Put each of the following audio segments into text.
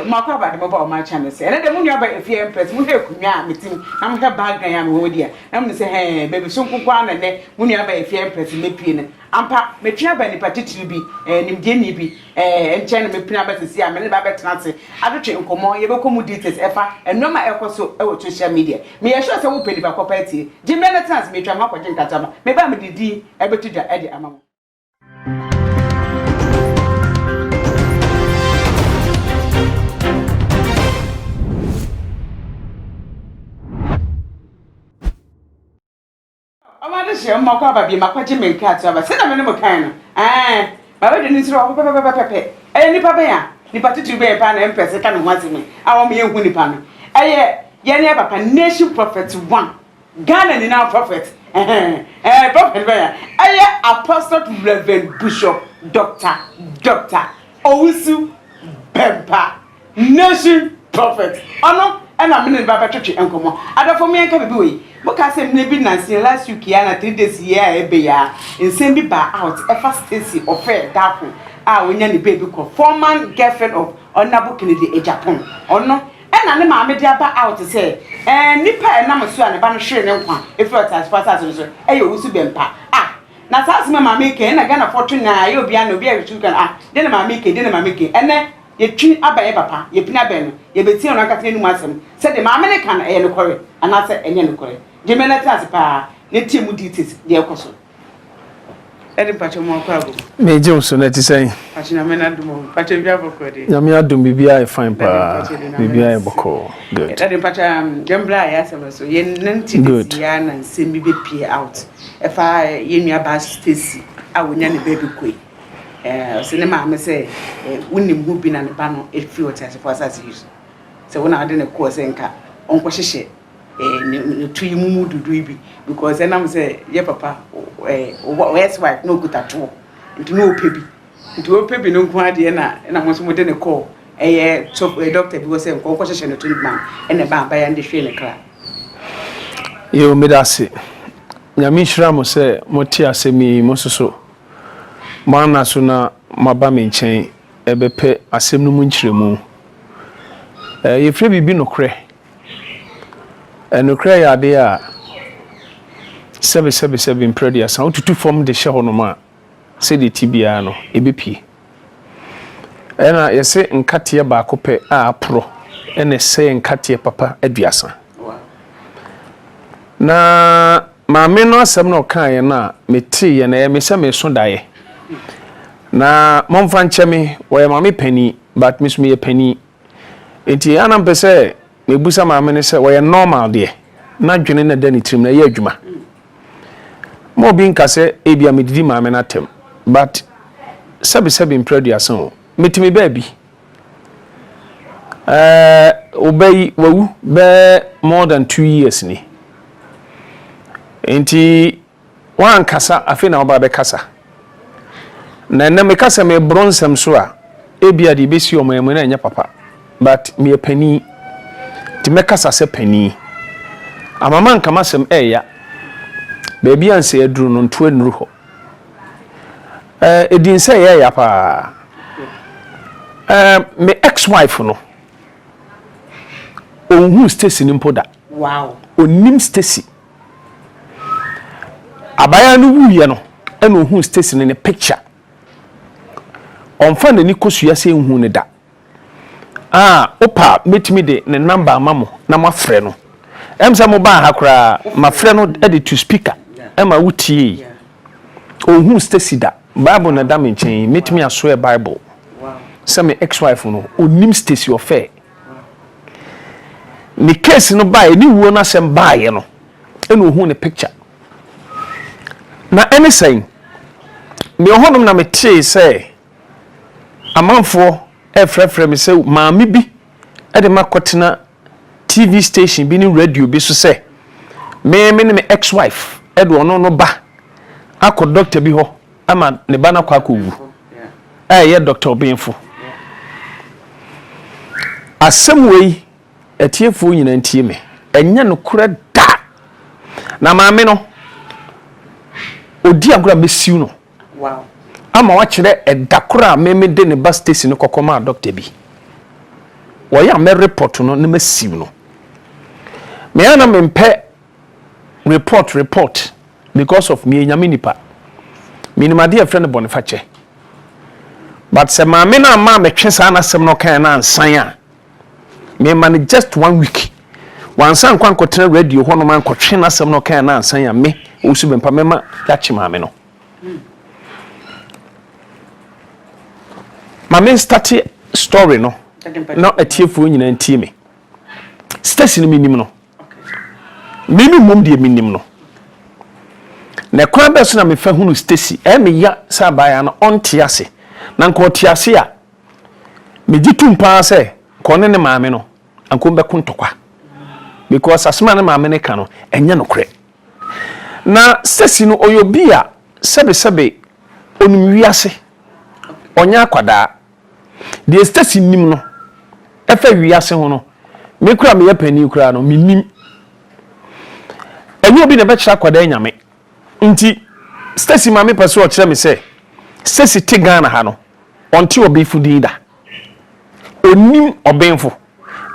Makwa ba de mobile my channel say and dem nua ba efie empress mu he kunwa metim na mo he bag gan ya me wo dia na mo say hey baby so nkwa na ne mu nua ba efie empress mepie ne ampa metwa ba ni patitiri bi nimde ni bi enche na mepina ba sisi a me ne ba betena se adotwe nkomo ye be komu details efa enoma ekoso e wo social media me ye sure say wo pedi ba property jimre na trans metwa makwaje nkatama me ba me didi e betudwa e de amamo she makwa ba bi makwaje menka ataba se na me ne mo kan no baba de ni siro pepe ni papa ya ni patiti be pa na empese ka no hwase me awo me yehu ni pa no ye ne papa nation prophet 1 Ghana ni now prophet prophet be ya apostle reverend bishop doctor Owusu Bempa nation prophet ono na me ne baba twetwe enkomo adofo me enka bibi we boka say me bi nansi last week ya na 3 days ya ebe ya nsem bi ba out efa Stacy ofe dapo wonya ni baby ko former girlfriend of Honorable Kennedy Agyapong ono na ne ma me dia ba out say nipa na maso a ne ba no hwere ne nkwa efi transport so Owusu Bempa na saasi me ma me ke na Ghana fortune na ye obi an obi a retu kan de ne ma me ke ene ye twi abaye papa ye pina ben no ye beti on akata enu asem se de ma me ne kan ye no kore ana se enye no kore je me na trans pa ne tiemu details de ekoso edi pacho mo kwa go me je so na ti sen pacho na me na dum pacho bia boko de na me adum bibia e fine pa bibia e boko good edi pacho jembla ya se so ye nanti de ya na nsem bi be pie out e fa ye nua ba Stacy wonya ne baby koi cinema me say wonim hu bi na ne ba no e fi hotel for asase use se wona ade ne ko se nka onko hihye ne tuyi mumu dudu bi because enam say ye papa where's wife no good at all nti no pebi no nko ade na mo so mo de ne call top doctor bi go say onko hihye ne tuyi man ene ba ya nde hwe ne kra yo medase nyame hira mo say mo ti asemi mo soso mana so na maba me nchen ebepe asem no mu nkyiremu ye fre bibi nokre enokre ya de a 777 predia san otutu form de hye hono ma se de tibia no ebepi ena yese nkate ba kope a apro ene se nkate papa aduasa na maame no asem no kan ye na meti ye na me se me so dae na momfa ncheme wo mama pani but miss me pani enti ana mpese mebusa mama ne se wo normal de na dwene na dani trim na ye adwuma mo bi nkase ebia medidi mama na tem but sebi production metimi baby obey wawu be more than 2 years ni enti wan kasa afi na oba be kasa na me kasa me bronsam so a ebia de besi omamu na nya papa but me pani ti me kasa se pani amama nkama sem eya baby anse aduru no nto anuru ho edin se ya pa me ex wife no onhu Stacy ni mpoda wow onim Stacy abaya no wuye no ena onhu Stacy ne picture onfa nani kosua se enhu ne da opa metimi de ne number amamo na mafre no emsa mo ba hakura mafre no edit to speaker ema wutie onhu Stacy da bible na da menchen metimi aso e bible se me ex wife no onim Stacy ofe ni case no ba ni wuo na sem ba ye no ena ohun ne picture na anything me honum na metie say amanfo efrefre me say maami bi e de makotena TV station bi ni radio bi so say me ne ex wife e do no no ba akọ doctor bi ho ama ne ba na kwa akọwu ye doctor Benfo asem wei etiefo nyina ntie me enya no kura da na maame no odi agora mesiu no wow ama wa kire edakora meme de ne ba station kokoma doctor bi wo ya me report no ne mesiu no me ana mempe report because of me nyame nipa minimade a friend boniface but se maame na ma me twesa na sem no kan na ansan a me man just 1 week wansan kwan kotra radio ho no man kotwe na sem no kan na ansan a me Owusu Bempa mema ya chi maame no maame start story no no atiefu nyina ntie me station ni minim no mimi mum de minim no na kwa be so na me fa hunu Stacy me ya sa baya na onte ase na nko te ase a me gitum pa se ko ne maame no anko be kuntokwa because asema ne maame ne ka no enye no kre na Stacy no oyobi a sebe onum wiase onya akwada de Stacy nim no efa wiase ho no me kura me yapani kura no minim enye obi na be kira akwada nyame nti Stacy maame pese o kire me se Stacy te Ghana ha no onti obi fudi da onim obenfo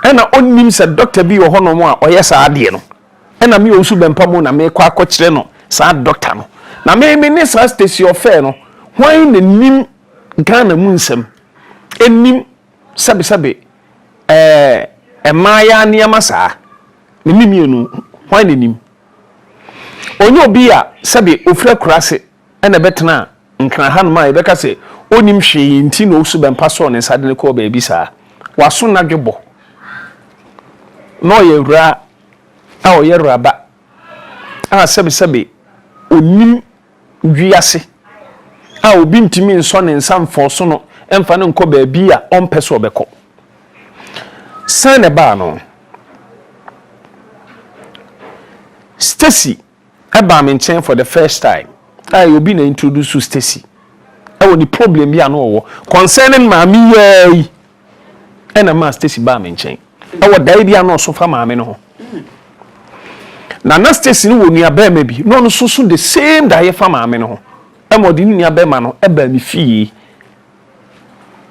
ena onim se doctor bi wo hono mo a oyesa ade no ena me Owusu Bempa mo na me kwa akokire no sa doctor no na me ne sa Stacy ofe no hwan na nim Ghana mu nsem enim sabe emaya niama saa me nim yenu hwan na nim onye obi a sabe ofra kurase ena betena nkran ha no ma e beka se onim hwe nti na Owusu Bempa so ne sade ne ko ba bi saa waso na dwebo no ye wura a o ye raba a sabe onim wiase a obi ntimi nso ne nsam foso no emfa ne nko ba bi a onpeso obeko sane ba no Stacy eba me nchen for the first time I obi na introduce Stacy e woni problem bi ano wo concerning maami yai ena ma Stacy ba me nchen e wo dai bi ano so fa maami no ho na Stacy ni woni aba ma bi no so the same dai fa maami no ho e mo di ni aba ma no e ba mi fie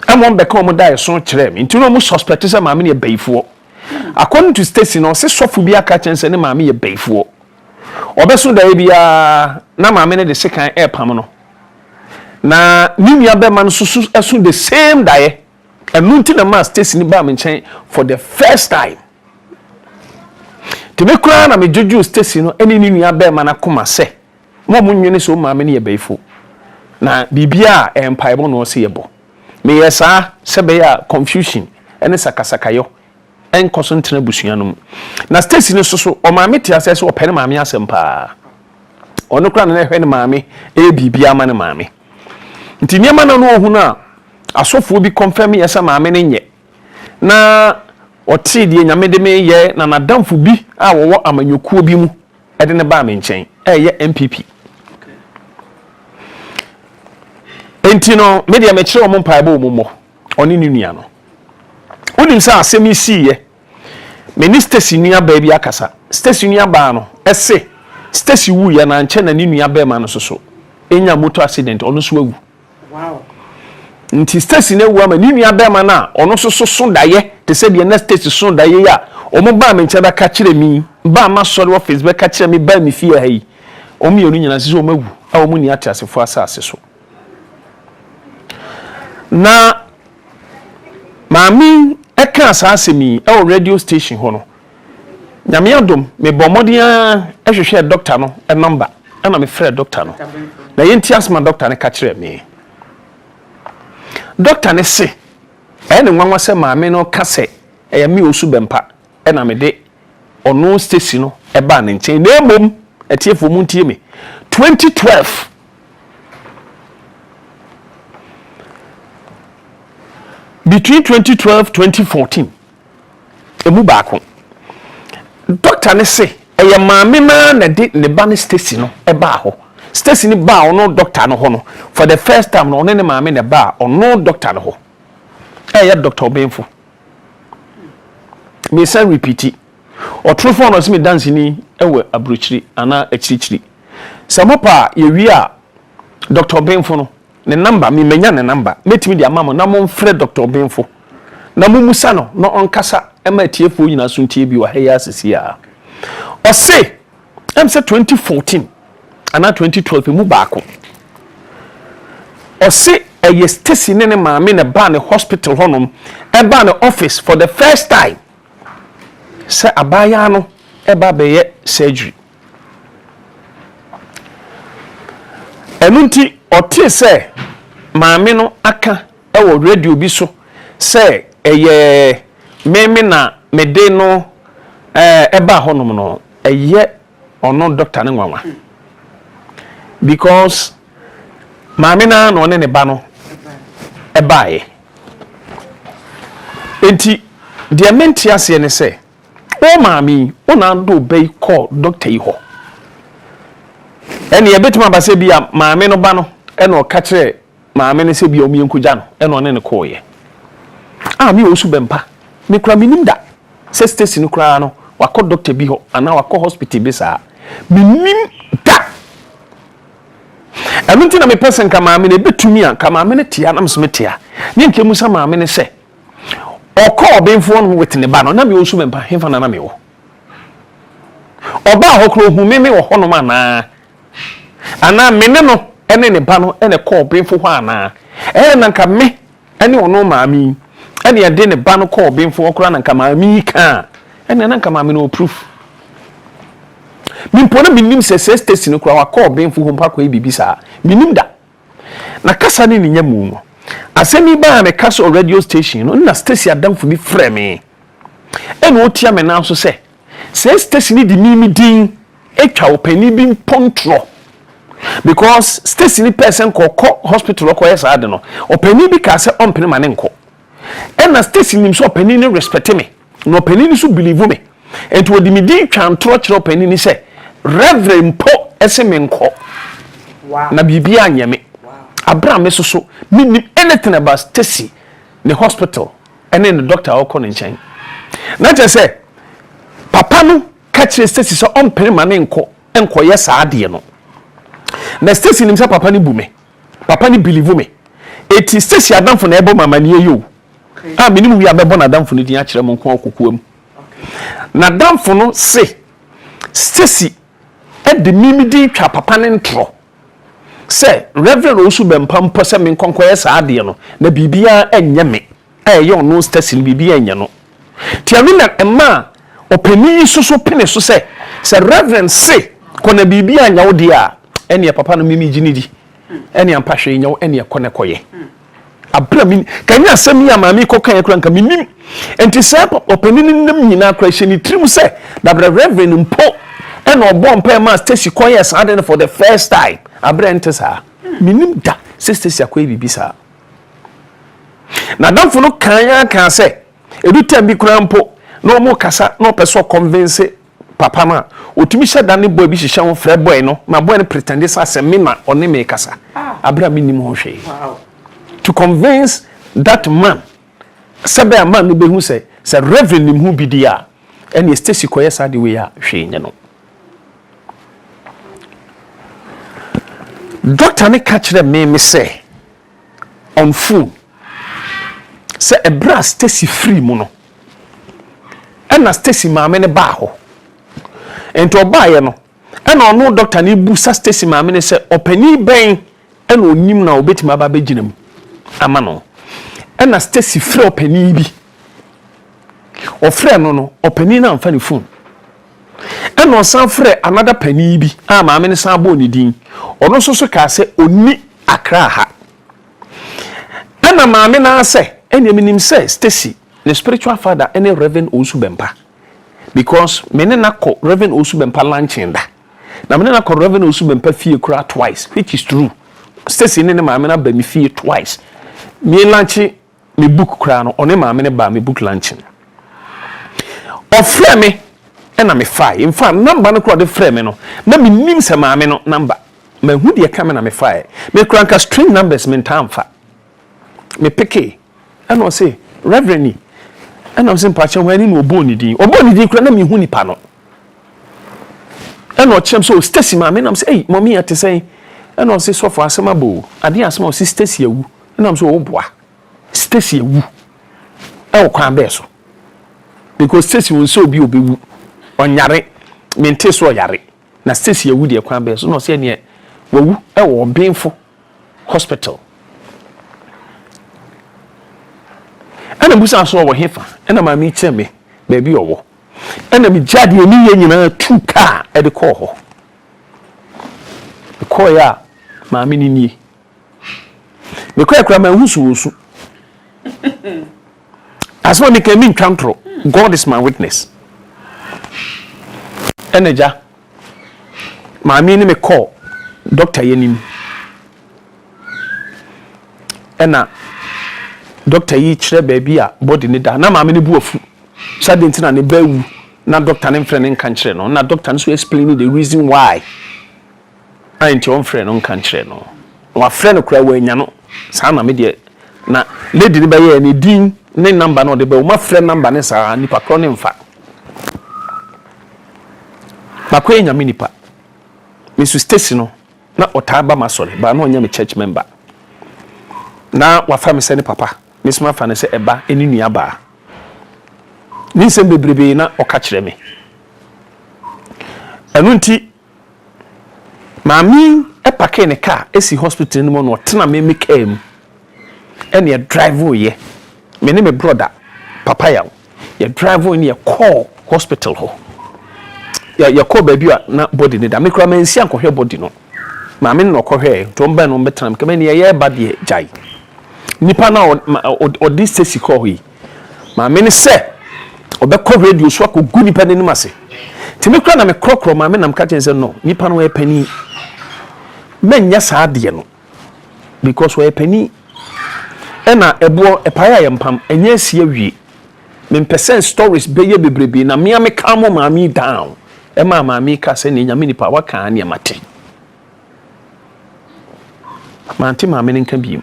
e mo be ka mo dai so kire me nti no mo suspect say maami ne baifo according to Stacy no se sofu bi aka chense ne maami ye baifo obeso da bia na maame ne de sekan airpam no na ninu be man susu esu the same daye enunti na ma Stacy ni ba me nchen for the first time te me kura na me jojo Stacy no eni ninu be man akoma se mo munwene so maame ne ye baifo na bibia empaibo no se yebo me yesa sebe ya confusion ene sakasakayo en kosontena busuanum na Stacy ne soso o maame ti ase se o pere maame asempa ono kra na hwe ne maame e bibia ma ne maame nti niam na no ohunu a asofo bi confirm yesa maame ne nye na oti die nyame de me ye na nadamfo bi a wo amanyokuo bi mu e de ne ba me nchen ye MPP enti no media me kire o mo mpae ba o mo oni ni nua no unim sa asemi siye meni Stacy nua ba bi akasa Stacy nua ba no ese Stacy wu ya na nche na ni nua ba ma no soso enya motor accident ono so awu wow nti Stacy na wu ama ni nua ba ma na ono soso so daye te se de na Stacy so daye ya omo ba me nche ba ka kire mi ba ma sori office ba ka kire mi ba mi fie ha yi omo yenu nyina se omo awu a omo ni atiasefo asase so na mami eka asasemi e radio station ho no nyame adom me bomodia ehwehwe doctor no e number na me frɛ doctor no na yenti asma doctor ne ka kire me doctor ne se e ne nwanwa se maame no ka se e ya me Owusu Bempa e na me de ono Stacy no e ba ne nchen na emom etiefo mu ntie me 2012 between 2012-2014 emu baako doctor ne se eye maame na de ne ba ne Stacy no e ba ho Stacy ni ba ono doctor no ho no for the first time no ne maame ne ba ono doctor no ho eye doctor Benfo me say repeat or true phone or me dancing ewe abruchiri ana echichiri samopa yewia Dr. Benfo no ne number me menya ne number metimi dia mama na mo mfre Dr. Benfo na mo musa no no onkasa ema tiefo nyina so ntie bi wa heya asisi a o se em se 2014 ana 2012 mu baako o se eye Stacy ne maame ne ba ne hospital honom e ba ne office for the first time se abaya no e ba beye surgery enunti otie se maame no aka e wo radio bi so se eye meme na mede no e ba honom no eye ono doctor ne nwanwa because maame na no ne ba no e bae enti dia menti ase ne se o maami o na do be call doctor yi ho eni e betima ba se bia maame no ba no e na o ka kire maame ne se bia o mi enkuja no e na one ne call ye mi Owusu Bempa me kura minim da se Stacy no kura no wako doctor bi ho ana wako hospital bi sa minim da enu na me person ka maame ne betumi an ka maame ne tia na msmetia ne nke musa maame ne se okọ obenfo no wetene ba no na me Owusu Bempa hemfa na me wo oba hokro hu me wo hono ma ana me ne no ene ne ba no ene kọ obenfo ho ana na nka me ene ono maami ene ye de ne ba no kọ obenfo okra na nka maami ka ene na nka maami no proof mimpona minim se Stacy no kra wakọ obenfo ho mpa kwa bibi sa minim da na kasa ne nya mu no asemi ba me kasa radio station no na Stacy adamfo bi frɛ me ene otia me na so se Stacy ni di mimi din etwa opani bi mpontro because Stacy ni person ko hospital ko yesa ade no opani bi ka se ompene mane nko ena Stacy nim so opani ni respect me no opani ni so believe me enti odi mi din twa ntro kire opani ni se reverend po ese me nko na bibia anyame abra me so minim anything about Stacy the hospital and then the doctor will call in chain na je say papa no ka kire Stacy so ompene mane nko enko yesa ade no na Stacy nim say papa ni bu me papa ni believe me eti Stacy adamfo na ebo mama ni yo minim wi abebo na adamfo ni din a kire mo nko akokuam na adamfo no se Stacy e de mimi din twa papa ne ntro se Reverend Owusu Bempa mpo se me nkonko yesa ade no na bibia enye me ye ono Stacy bibia enye no tiawi na ema opani so pene so se Reverend se kona bibia anya wo dia ene papa no mimi ginidi ene ampahwe nya wo ene kone koye abra min kanya asem ya mami kokan yakura nka minim enti se opani nim nyina akra hye ni trim se da Reverend mpo ene obo mpa ma Stacy koye sa ade for the first time abra ente sa minim da Stacy akoye bibisa na damfo no kan se edu tembi kura mpo no mo kasa no person convince papa ma otumi hye da ne boy bi hye ho frɛ boy no ma boy no pretend say asem ma one me kasa abra minim ho hwe to convince that man sabe a man no be hu say Reverend nim hu bidia ene Stacy koye sa de we ya hwe nye no doctor ne catch them me say on phone say a bra Stacy free mu no ena Stacy maame ne ba ho ento obaye no ena ono doctor ne bu sa Stacy maame ne say opani ben ena onyim na obetima ba begina mu ama no ena Stacy free opani bi o frɛ no opani na amfa ne phone ena o san frɛ another pani bi a maame ne san bo ne din ono so ka se oni akra ha ena maame na se ena minim se Stacy the spiritual father ene Reverend Owusu Bempa because mene na ko Reverend Owusu Bempa lunching da na mene na ko Reverend Owusu Bempa fie kura twice which is true Stacy ne maame na ba mi fie twice me lunch me book kura no one maame ne ba me book lunching ofre me ena me fire in fact number no kura de frɛ me no na me nim se maame no number me hu de ka me na me fire me kura nka string numbers me ntamfa me pick ena o say Reverend ni And I'm saying pacha when no boni din kura na me hu nipa no and o chem so Stacy ma me na say hey mommy at say and I say so for asema bo ade asema o Stacy awu and I'm so o boa Stacy awu e o kwan be so because Stacy won so bi obewu onyare mente so yare na Stacy awu de kwan be so no say ne wawu e wo Bempa hospital ana busa so wo hefa ana ma mi cheme baby owo ana mi jade ni ye nyina tu car e de call ho call ya ma mi ni me kwa kra ma Owusu as one can mean control God is my witness energy ma mi ni me call doctor yenim ena doctor yi kire baby a body ni da na ma me ni bu afu sadenti na ne bawu na doctor ne mfre ne nkan kire no na doctor so explain the reason why ain't on friend on kan kire no wa friend kura wa nya no sa na me de na lady ni ba ye ni din ne number no de ba ma friend number ne sa nipa kro ne mfa ba ko nya me nipa Mr. Stacy no na otaba masore ba na onya me church member na wa fa me se ne papa mesuma fa ne se eba eni nua ba ni se bebrebe na oka kire me enu nti mami epake ne car esi hospital no no tena me came ene ya drive oye me ne me brother papa ya drive on ya call hospital ho ya call baby na body ne da me kura me nsi ankohwe body no mami no kohwe to mba no betena me kama ne ya ba de jai nipa na o this Stacy call yi mami ne se obekọ radio so akọ gu nipa ne nimase ti me kura na me krokro mami na mka chense no nipa no e pani menya saa de no because we pani ena ebo epaya yempam enye asie wie me percent stories beye bebrebe na me kamo mami down e mami ka se ne nyame nipa waka ane mate manti mami nka bi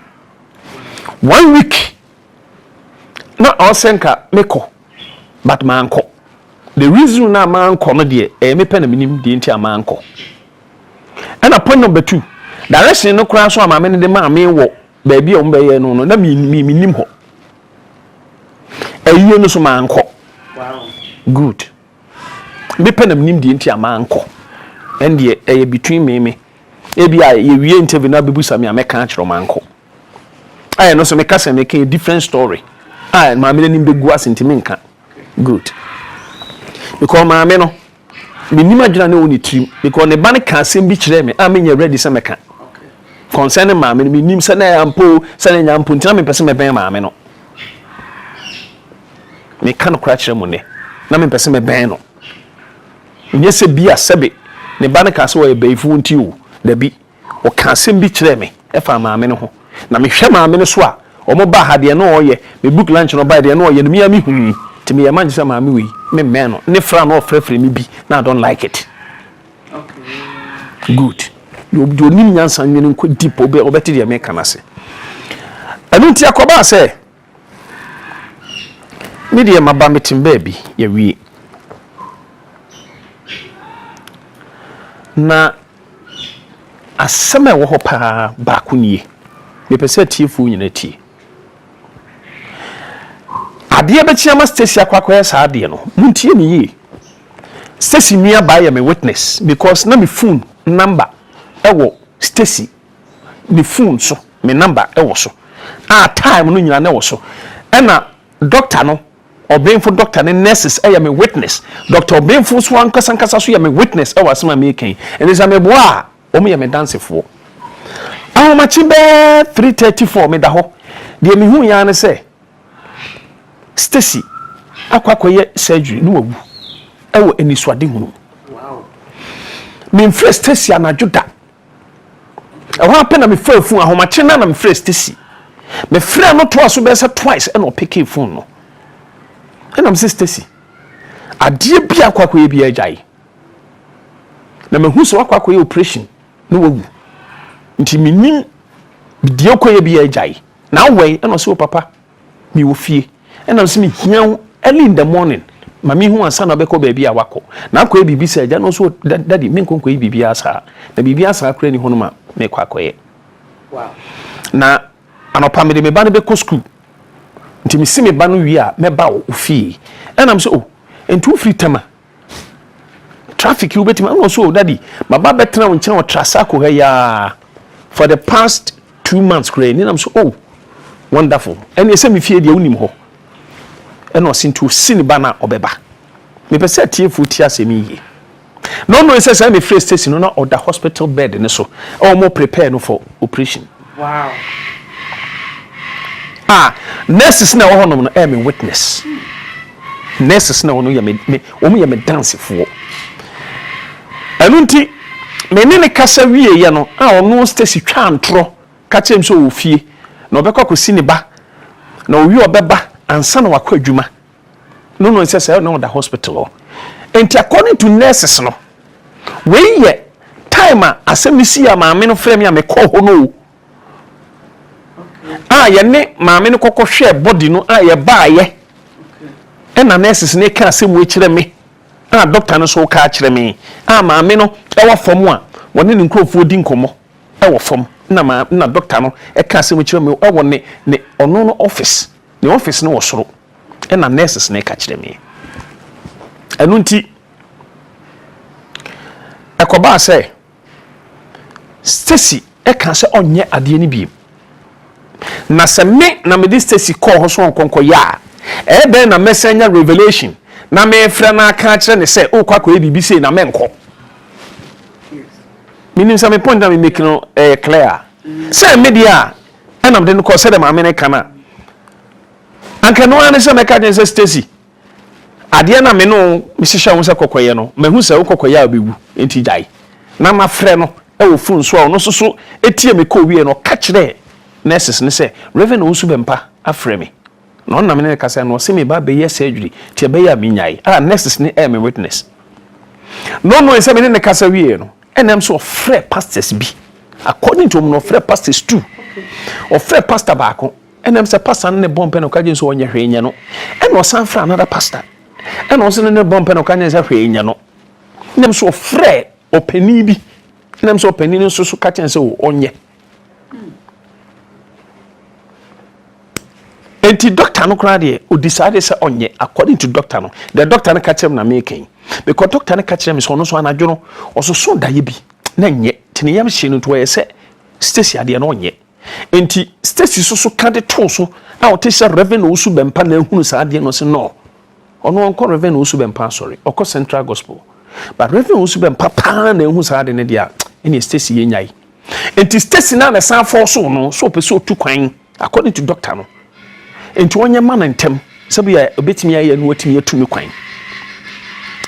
1 week na osenka meko but manko the reason na manko no de me pe na minim de nti amanko and point number 2 direction no kura so amame ne de maame wo baabi o mbeye no na minim ho ayiye no so manko wow good me pe na minim de nti amanko and de between me ebi a ye wie interview na bebu sami ameka akiro manko aye no so me kasa me a different story aye maame ne mbegu asentimi nka good because maame no minim adwuna ne woni trim because ne ba ne ka asem bi kire me a menya ready se meka concern maame no minim se na yampo se na nyampo ntina me pese me ben maame no me kan kra kire mu ne na me pese me ben no nye se bi asebe ne ba ne ka se wo ye beifu nti o da bi o ka asem bi kire me e fa maame no ho na me hwe maame no so a omo ba ha de no oye me book lunch no ba de no oye no mi ami hu ti me yama njisa maame wi me men no ne fra no frefre mi bi na I don't like it okay good you nim nyansa nwene nko deep obeti de me kana se anu ti akoba se me de maba metim baby ya wi na asema wo ho pa ba ko nie me pese tiefu nyina tie ade be chiama Stacy akwakoya sa ade no muntie ni yi Stacy nua ba ya me witness because na me phone number ewo Stacy ni phone so me number ewo so time no nyina na ewo so ena doctor no Bempa doctor ne nurses ya me witness Dr. Bempa so ankasa so ya me witness ewa asema me kan ene sa me boa o me ya me dance fo ma chimbe 334 me da ho de me hu ya ne se Stacy akwakoye surgery no wawu ewo eniswade hunu wow me mfre Stacy anajuda ewo apena me frɛ phone ahomache na me frɛ Stacy me frɛ no to aso be say twice and o pick phone no and am say Stacy adie bia akwakoye bia agyae na me hu so akwakoye operation no wawu nti minim bidie koye bia agyae na we and o say papa mi wo fie and am say me hia early in the morning mami hu ansa na obekọ baabi a wako na akọ bibi se agya no so daddy me nkonko bibi asa na bibi asa akra ni hono ma me kwa akoye wow na anopa me de me ba no beko school nti me si me ba no wi a me ba wo fie and am so oh entu free tama traffic you betima no so daddy baba betra won kire wo trasako ha ya for the past 2 months kra ni am so oh wonderful and yese me fie de unim ho eno sintu sini bana obeba me pese tiefu ti asemi yi no ese say me first station no order hospital bed ni so or more prepare no for operation wow nurses na wo hono no me witness nurses na wono ya me wo ya me dance fo anunti me ne kasa wie ye no ono Stacy twa antro ka chem so wo fie na obekọ kosi ne ba na owi obeba ansa na wakọ adwuma no say no the hospital and according to nurses no we ye time asemisi ya maame no frame ya me call ho no ye ne maame no kokọ hwe body no ye ba ye na nurses ne ka asem we kire me doctor no so ka kire me maame no e wa fom a woni ne nkrofo di nkomo e wa fom na doctor no e ka asem kire me e wo ne ono no office the office no was and a nurses ne catch them. Anunti Ekoba say Stacy e kan say onye ade ni bi. Na se me na me di Stacy call ho so nkonko ya. E be na messenger revelation na me fra na aka kire ne say o kwa e bibi say na me nko. Minim say me point na me make no clear. Say media and am den ko say dem amene kana. Anka no ane se meka den se Stacy ade na me no misisha wo se kokoye no mahu se wo kokoye obewu enti jai na ma frɛ no e wo fun so no so etie me ko wie no ka kire nurses ne se Reverend Owusu Bempa afrɛ me no na me ne ka se no se me ba be yes surgery tie be ya me nyai nurses ne me witness no se me ne ka se wie no enem so frɛ pastors bi according to no frɛ pastors too or frɛ pastor baako enem se pastor ne bompe no kaje so onye hwenya no eno san fra another pastor eno so ne bompe no kaje se hwenya no enem so frɛ opani bi enem so opani no so kaje se onye enti doctor no kra de o decide se onye according to doctor no the doctor no kache na making because doctor no kache me so no so anadwo no so daye bi na nye tene yam hye no to ye Stacy ade no onye enti Stacy so ka de to so a o te se Reverend Owusu Bempa na hunu sa ade no se no ono onko Reverend Owusu Bempa sorry oko Central Gospel but Reverend Owusu Bempa pa na hunu sa ade ne dia eni Stacy ye nyai enti Stacy na san for so no so pe so tu kwan according to doctor no enti onye man ntem sabi ya obetimi ya no watimi atumi kwan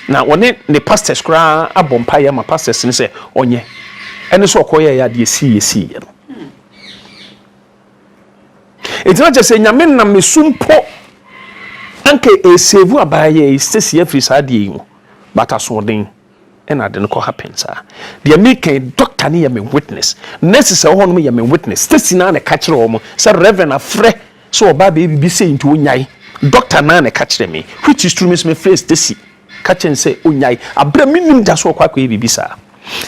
na wone ne pastors kra abompa ya ma pastors ne se onye ene so okoye ya de esi no enti na je se nyame na mesumpo anke esevu abaye Stacy afri saade yi bata so den ena de no ko happen sa de make doctor ne ya me witness necessary ho no ya me witness Stacy na ka kire wo mo se reverend afre so oba baby say into onyai doctor na catch them which is true me face Stacy catch and say onyai abra minim da so kwa bibi sa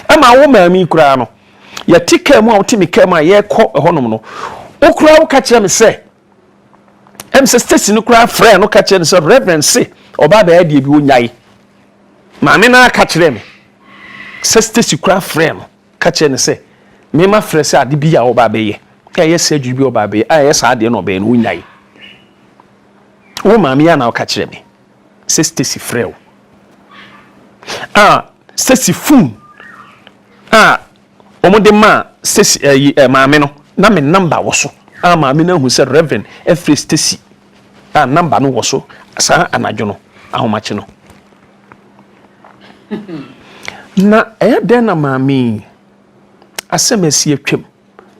ama wo ma mi kura no ya tika mu a wotimi kama ye kɔ honom no okura wo catch them say say Stacy no kura friend no catch them say reverend say oba ba de bi onyai ma me na catch them say Stacy kura friend catch them say me ma friend say ade bi ya oba ba ye yes surgery bi oba be yes ade no be no nyai wo maami ya na ka kire me Stacy frel Stacy fun omo de ma Stacy maami no na me number wo so maami na hu se Reverend Efre Stacy number no wo so sa anadwo no ahomache no na den na maami asemesi atwam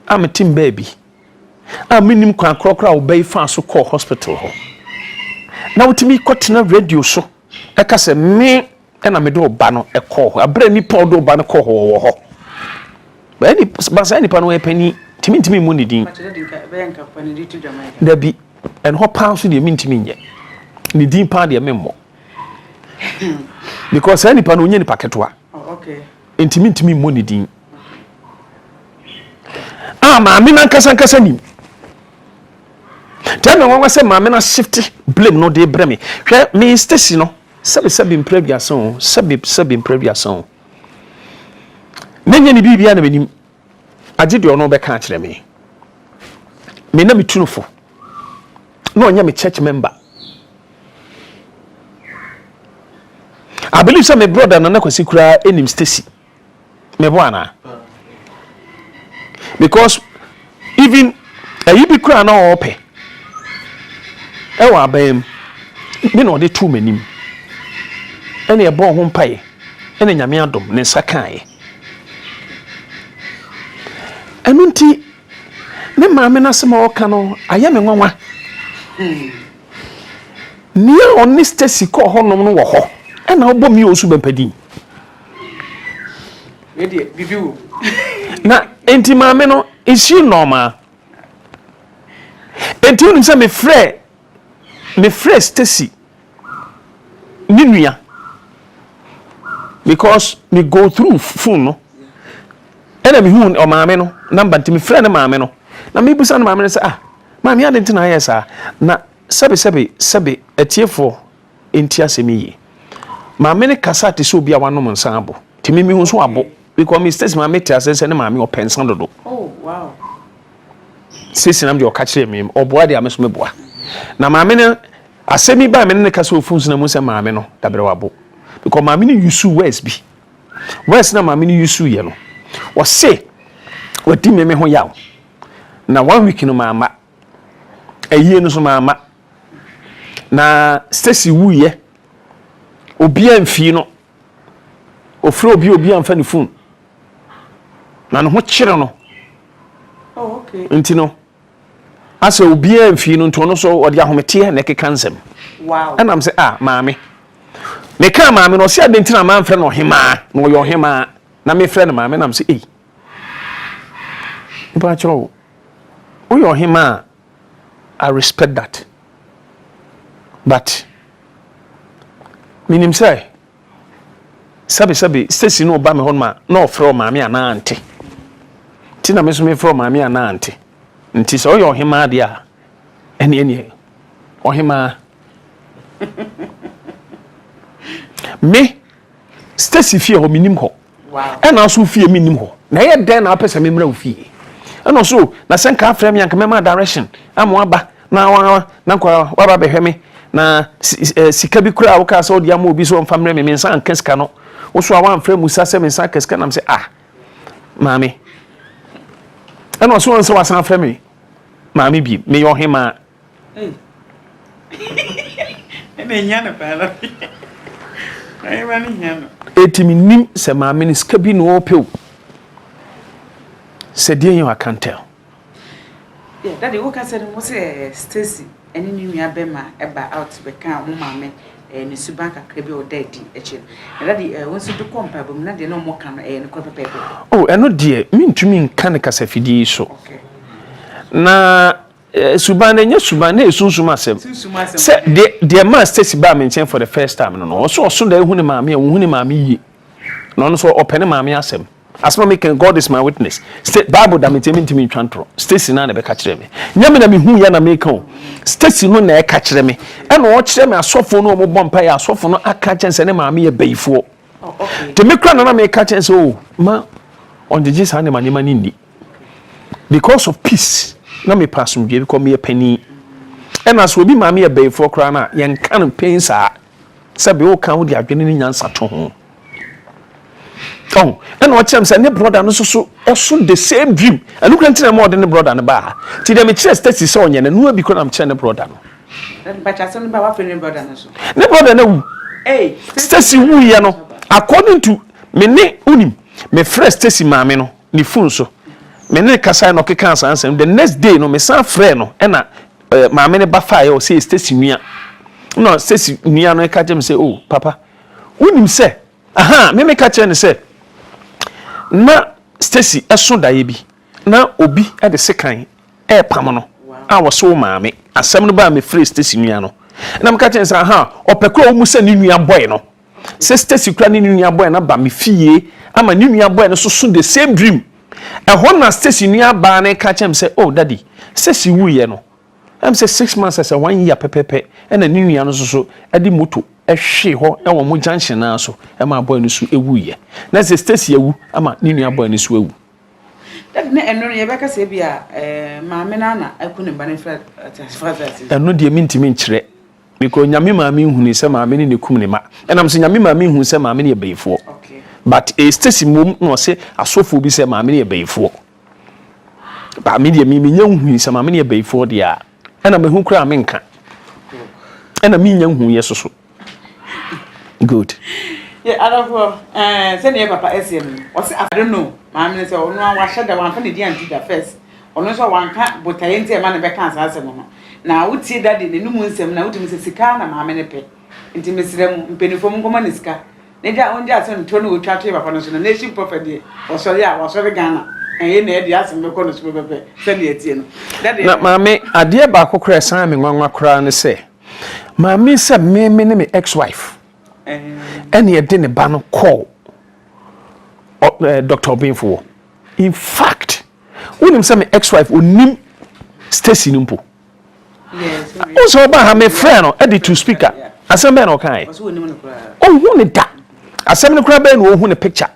ametim baby minim kwa krokra obey fa so call hospital ho na wotimi kotena radio so e ka se me na me do ba no e call ho abra ni pa do ba no call ho ba ni ba ni pa no e pani timi mu ni din da bi en ho pa so de mi ntimi nye ni din pa de memmo because any pa no nya ni paketwa okay intimi mo ni din maame na nkasa ni tell me won say maame na shift blame no dey breme hwe me Stacy no sabi impreviason sabi impreviason nenya ni bibia na benim age de ono be ka kire me na metunufo no nya me church member I believe some my brother na kwasi kura enim Stacy me bo ana because even you be kura na ope e wa bam me no dey too manim ene e bon ho mpae ene nyame adom ne nsakan enunti me maame na se ma oka no aye me nwanwa ni on Stacy ko honom no wo ho ena obo mi Owusu Bempa din we dey bibiu na enti maame no is she normal enti unim se me frɛ Stacy ni nua because me go through phone no ena me hu o maame no number enti me frɛ ne maame no na me busa ne maame no say maame ya denti na yes na sebe etiefo enti asemi yi maame ne kasa te so bia wanom nsan abo ti me hu so abo because me Stacy maame te asese ne maame o pensan dodo oh wow Stacy nam de o ka kire me oboa de ameso me boa na maame ne asemi ba me ne kasa ofunsu na mu se maame no dabre wabo because maame ne yusu west na maame ne yusu ye no o se wadi me ho yaw na 1 week no maama ayie no so maama na Stacy wuye obi amfi no ofre obi amfa ne phone na no ho kire no oh okay enti no ase obi amfi no nto no so odi ahomete na keka nsem wow anam se maame me ka maame no se adenti na ma mfre no hema no yo hema na me frɛ no maame nam se iba chro o yo hema I respect that but minim say sabi Stacy no ba me hon ma no frɛ maame ana ante ti na me so me frɛ maame ana ante nti so yo hema dia ene o hema me Stacy fie ho minim ho wow ena so fie minim ho na ye den na apesa me mra fie ena so na senka frɛ me anka me ma direction amo aba na kwa waba behwe me na sika bi kura wo ka so dia ma obi so mfa mra me nsa anka sika no wo so awan frɛ musa sɛ me nsa anka sika nam sɛ maame ena so nsa wasan frɛ me maame bi me yo hema ene nya na pala ai mani nya no etimi nim sɛ maame ne sika bi no opeu sɛ die you can tell yeah daddy wo ka sɛ no say Stacy ene ni nua Bempa eba out be kan mo maame ne suban kakra bi o daddy echi daddy won so do kompa bom na de no mo kan ne ko pepe eno de mintumi nka ne kasa fidi so okay na suban nya suban na esunsum asem se de ma Stacy ba me nchen for the first time no so da hu ne maame hu ne maame yi no so open ne maame asem asma me can God is my witness Bible da me ntimi twantro Stacy na be ka kire me nyame na me hu ya na me kan Stacy no na e ka kire me e no o kire me asofo no mo bompa ya asofo no aka chense ne maame ye bayifo okay te me kra na me ka chense ma on the Jesus ne manima ni ndi because of peace na me pasum je because me pani e na so obi maame ye bayifo kra na ye nka no pensa sabe o kan wo di adwene ni nyansa to ho and what I'm saying, brother, no so the same dream. And look at more than the brother and the bar. Till them chest Stacy so and no because I'm telling the brother. But I said about friend brother no. The brother no. Hey, Stacy wu ya no. According to me ne unim, me fresh Stacy maame no, ni phone so. Me ne kasa no ke cancer answer. The next day no me san frɛ no e na maame ne ba fa o say Stacy nua. No Stacy nua no ka jem say oh papa. Unim say me ka kye ne say na Stacy eso daye bi na obi e de sekan e pam no a wo so maame asem no ba me free Stacy nua no na me ka chen say ha opekro mu se ni nua boy no sister sikra ni nua boy na ba me fie ama ni nua boy no so the same dream ehon na Stacy nua ba na ka chen say oh daddy Stacy wuye no am say 6 months as a 1 year pepepe na ni nua no so edi moto ehwe ho e wo mo junction na so e ma boy no so ewuye na say Stacy ewu ama ni nua boy no so ewu that na eno ye beka se bia maame na akune ba ne fra eno de mintimi nkyere because nyame maame hunu se maame ne kum ne ma enam se nyame maame hunu se maame ne ebeyifo okay but Stacy mom no se asofo bi se maame ne ebeyifo ba me de mi nya hunu se maame ne ebeyifo de a ena me hu kura me nka ena me nya hunu yesoso good yeah adafo se ne papa SM o se I don't know maame ne se ono wa shada wan fa ne di anti da first ono so wan ka botaye nti e ma ne be kan sa asem no na wuti daddy ne numu nsem na wuti me sika na maame ne pe nti mesire mu mpenifo mu nkoma ne sika ne dia onja ase nto no otwa to papa no so na nation prophet de o so ya wa so be Ghana enye na e dia ase me ko no so be se ne etie no daddy na maame ade ba akokora san me nwanwa kora ne se maame se me ne me ex wife ene e de ne ba no call Dr. Bempa in fact when say me ex wife onim Stacy numpo yes also ba ha me friend no edit to speaker asem be no kai so onim no kura oh hu ne da asem ne kura be no hu ne picture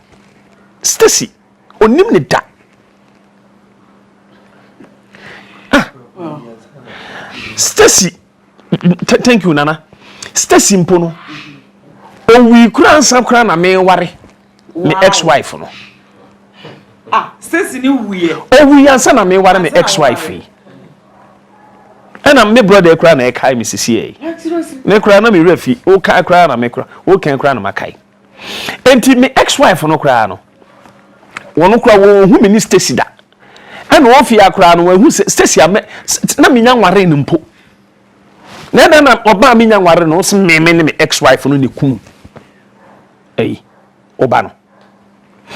Stacy onim ne da Stacy thank you nana Stacy mpo no o wi kura ansam kura na me ware me ex wife no Stacy ni wuye o wi ansa na me ware me ex wife ena me brother kura na e kai me sisi me kura na me refi o kai kura na me kura o kan kura na makai enti me ex wife no kura no wono kura wo hu me ni Stacy da ena wo fi akura no wo hu Stacy na me nya nware ni mpo na oba me nya nware no so me me ex wife no ni kun ei oba no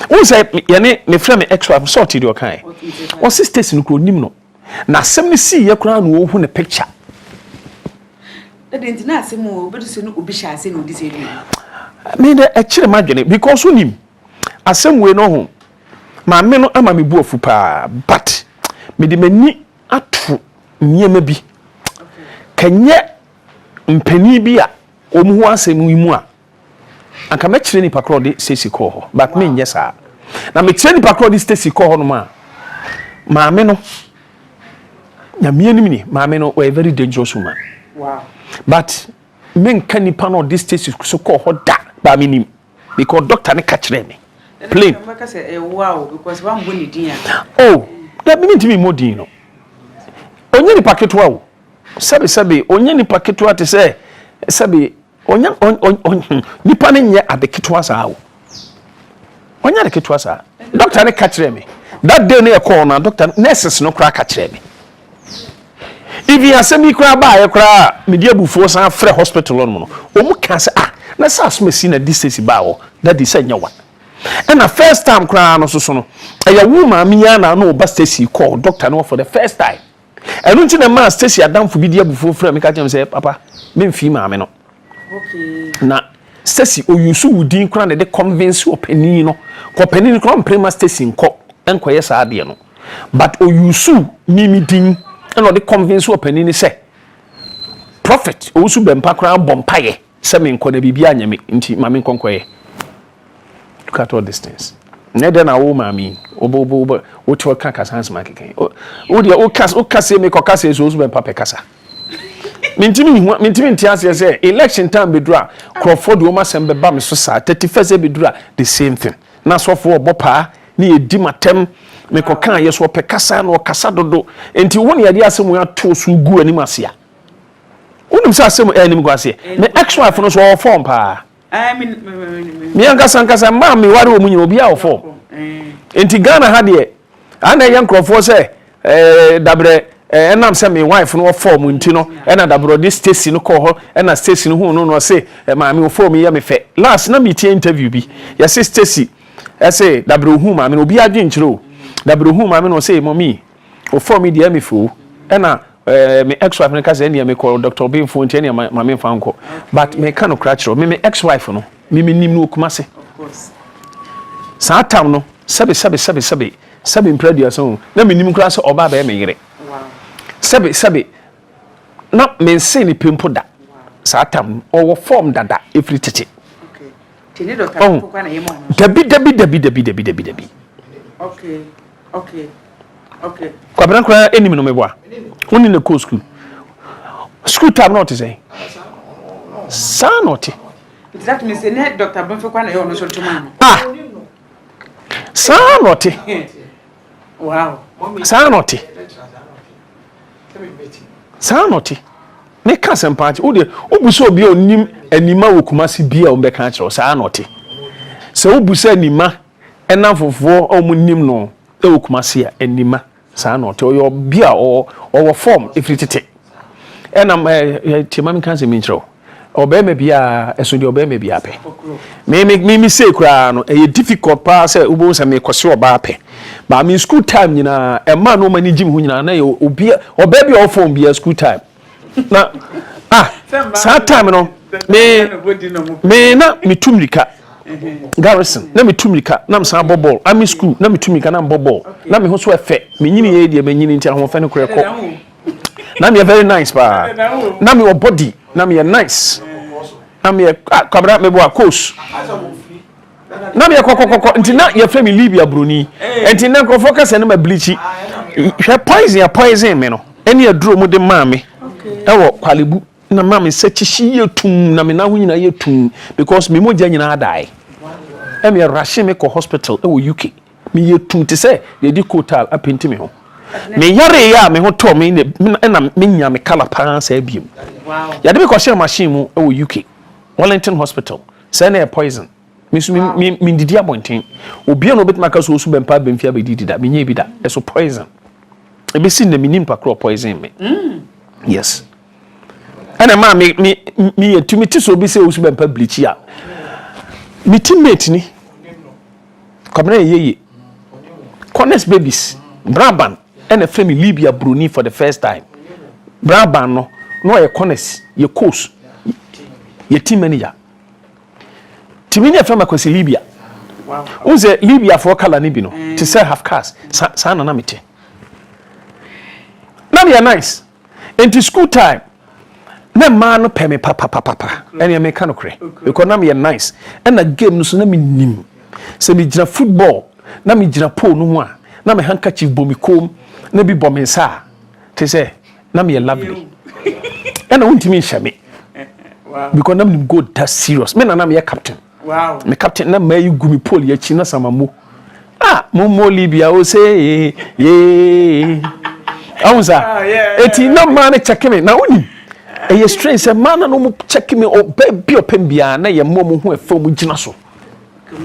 o say yene me frɛ me ex wife so ti de o kan o Stacy no kuro nim no na asem ni si ye kura no hu ne picture that didn't na asem o be so no obi sha ase no di se ni me de e kire madwene because onim asem we no ho ma me no ama me bu afu pa but me de mani atu nyema bi kanye mpani bi a omu ho asem mu a anka me kire ni pakro de Stacy call ho but me nye sa na me kire ni pakro de Stacy call ho no ma me no nyame anim ni maame no a very dangerous woman wow but men kan nipa no this Stacy so call her da ba me nim because doctor ne ka kire me plain make say wow because one boni din oh that me ntimi modin no onye ni paketwa wo sabe onye ni paketwa te say sabe onya nipa ne nye adeketwa sa wo onye adeketwa sa doctor ne ka kire me that day ne call na doctor nurses no kra ka kire me if you asemi kra ba ye kra media bufuo san frɛ hospital no omu ka se na sa asomasi na distance ba wo that is anya wa and the first time kra no so no eya woman mi ya na no ba Stacy call doctor no for the first time and unti na ma Stacy adamfo bi dia bufuo frɛ me ka kyem say papa me mfi maame no okay na Stacy Owusu wudin kra na de convince opani no ko opani kra prema Stacy nko enkoye sa ade no but Owusu mimi din and the convince opani ni say prophet Owusu Bempa kra bompaye se me nko na bibia nyame nti mame nkonkoye look at all distance nede na wo mami obo wo to kaka sans makeke o dia o kase me ko kase so Owusu Bempa pe kasa mintimi ntiase say election time bedura Crawford wo masem be ba me so sa 31st bedura the same thing na so for obopa ni edi matem me ko kan yeso pe kasa na kasa dodo enti wo ne yade asem ya to so gu anim ase a wonim sa asem anim gu ase me ex wife no so o form pa me ankasa ma me ware wo munyi obi a o form enti Ghana ha de ana yan Crawford say dabre enam say me wife no form enti no ena dabro this Stacy no call her ena Stacy no hu no say ma me form ya me fe last na me tie interview bi ya say Stacy say dabro hu ma me obi adwen kire o dabro hu ma me no say mommy o form dia me fo ena me ex-wife no ka say na me call Dr. Bempa nti na ma me fa nko but me ka no kra kire me ex-wife no me nim no kuma se of course sa tam no sebe impredia so na me nim kra se oba ba me yire wow sebe na me nse ni pempo da sa tam owo form dada every tete okay tini Dr. Bempa na yemo dabi okay kwa brankra enim no meboa woni na ko school time not say sa not that means say Dr. Bempa na yo no so tuma sa not wow sa not me ka sempa wo de obuso obi onim anima wo kumasi bia wo be ka kire sa not se obuso anima enafofo omunim no e wo kumasi anima sa not oyo bia o form ifritete enam timam kan se minchro obema bia esode obema bia pe me say kura no e difficult pa say ubo se me kwose oba pe ba me school time nyina e ma no mani jim hu nyina na ye obia oba bia o form bia school time na sa time no me na mitumrika garrison na mitumrika na msa bobol ami school na mitumrika na bobol na me ho so efe me nyini ye de me nyini nti ahofa no kure ko na me very nice pa na me body na me nice na me kabra me bo coach na me kokokoko nti na ye frame Libya broni nti na ko focus na ma bleach hwe poison me no eni aduro mu de ma me ewo kwalebu na ma me sechishi yetum na me na ho nyina yetum because me moja nyina adai me rush me ko hospital ewo UK me yetum te say ye di kotal apenti me ho me yare ya me ho to me na me nya me kala pa sa biem wow ya de be ko share machine mu ewo UK Wellington Hospital say na poison me didi abonten obi no betima ka so Owusu Bempa Bemfia be didi da me nya bi da eso poison e be sin na me nim pakro poison me yes ana ma me yetumi ti so bi say Owusu Bempa bleach ya me teammate ni kabna yeye Connect babies Braban and a family Libya Bruni for the first time Braban no ye Connect ye coach ye team manager timini afema kwesi Libya wow unze Libya for kala ni bi no to say half cast sa na mete na me nice into school time na ma no peme papa ene me ka no kre because na me nice and na game no so na me nim se me gina football na me gina pole no ho a na me handkerchief bomikom na bi bomensa te say na me lovely and untimi nhame wow because na me go that serious me na me captain wow me captain na ma yu gumi pole ya chi na samamo mo Libya o say ye awusa eti na ma na check me na oni e strange say man na no mo check me o be opem bia na ye mo ho efa mo gina so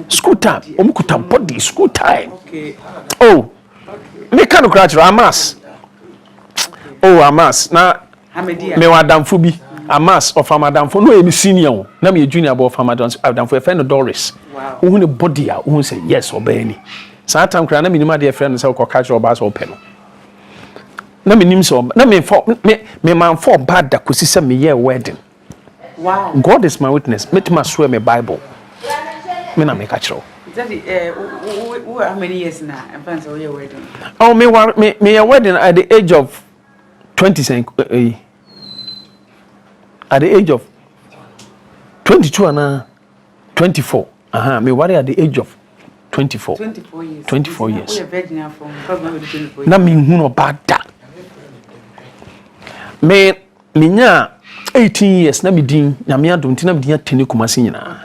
school time o mo kuta body school time okay oh me kan no crash amas oh amas na me wadamfo bi amas of amadamfo no e senior na me junior bo of amadamfo e friend Doris wow who ne body a who say yes obani sa time kra na me nima de friend say ko catch oba so open na me nim so na me man for bad da kosi say me year wedding wow God is my witness me to swear me Bible me na me catch that how many years now advance of your wedding oh me your wedding at the age of 20 at the age of 22 and 24 me worry at the age of 24 years 24 years we are virgin from na me hu no bad da me nya 18 years na me din na me adom tina me din atene kumase nyina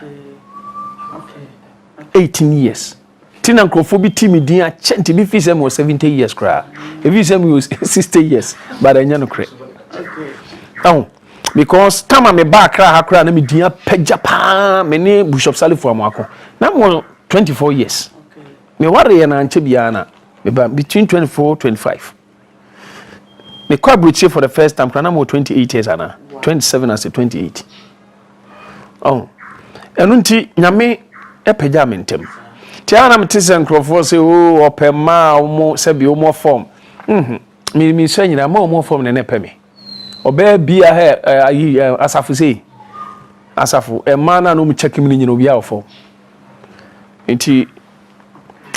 18 years tina nkrofobi timi din a chenti bi fi say mo 70 years kra if you say me 60 years but anya no kre okay because time me back kra hakra na me din apagya pa me ne Bishop Salifo amako na mo 24 years okay me worry na anche bia na me ba between 24 25 me kwa bridge for the first time na mo 28 years ana 27 as 28 enu nti nyame epagya mentem ti ana me tese nkrofo se opema omo se bi omo form me say nyina ma omo form ne pe me oba bia he ayi asafu sei asafu e ma na no mu check me nyina obi awfo nti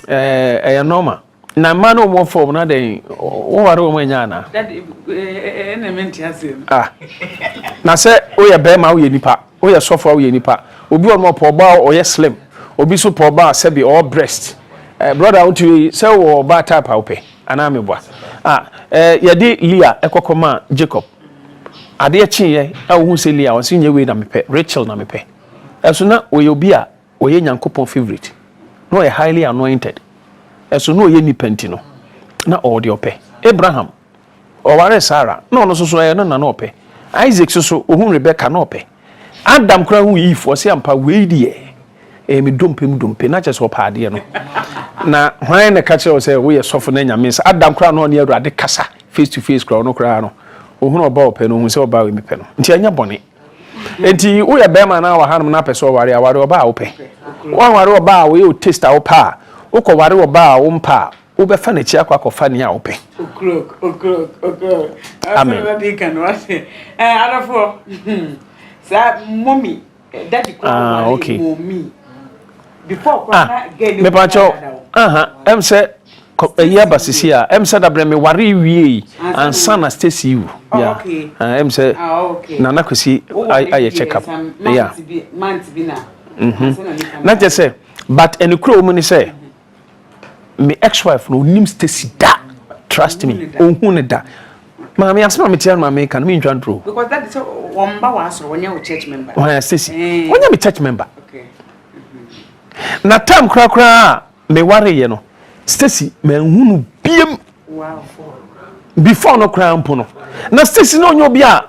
ya normal na ma no omo form na den wo ware omo nya na that ene menti ase na se o ye be ma o ye nipa o ye sofo o ye nipa obi o mo po ba o ye slim obi so po ba se be all breast brother out to say wo ba type awpe ana me boa ye di Leah ekokoma Jacob ade e chi ye hu se Leah o se nye we na mepe Rachel na mepe eso na o ye obi a o ye Nyankopon favorite no ye highly anointed eso no ye nipa ntino na o de ope Abraham o ware Sarah no no so ye no na no ope Isaac so ohun Rebecca no ope Adam kra hu Eve o se ampa we die me dompe na chese opa ade no na hwan na ka che say we ye sofo na nyame sa Adam kra no ne Awurade kasa face to face kra no kra no ohun oba ope no hu se oba we mepe no nti anya bone enti wo ye bema na wa hanum na pese ware aware oba ope wan ware oba we o taste opa wo ko ware oba wo mpa wo be fa na chi akwa ne a ope okrok amen baby kan wase adafo sa mommy daddy ko mommy before na get me pacho em say year basisi a em say da bre me ware wie ansa na Stacy you yeah em say na na kwesi aye check up yeah month bi na na je say but any crow mu ni say me ex-wife no nim Stacy da trust me ohun ne da mama asema me tia mama kan me ntwa ntro because that is one ba wa so wonya church member why Stacy wonya me church member okay na tam kra me ware ye no Stacy me hunu biem wow before no kra mpo no na Stacy no onyo bia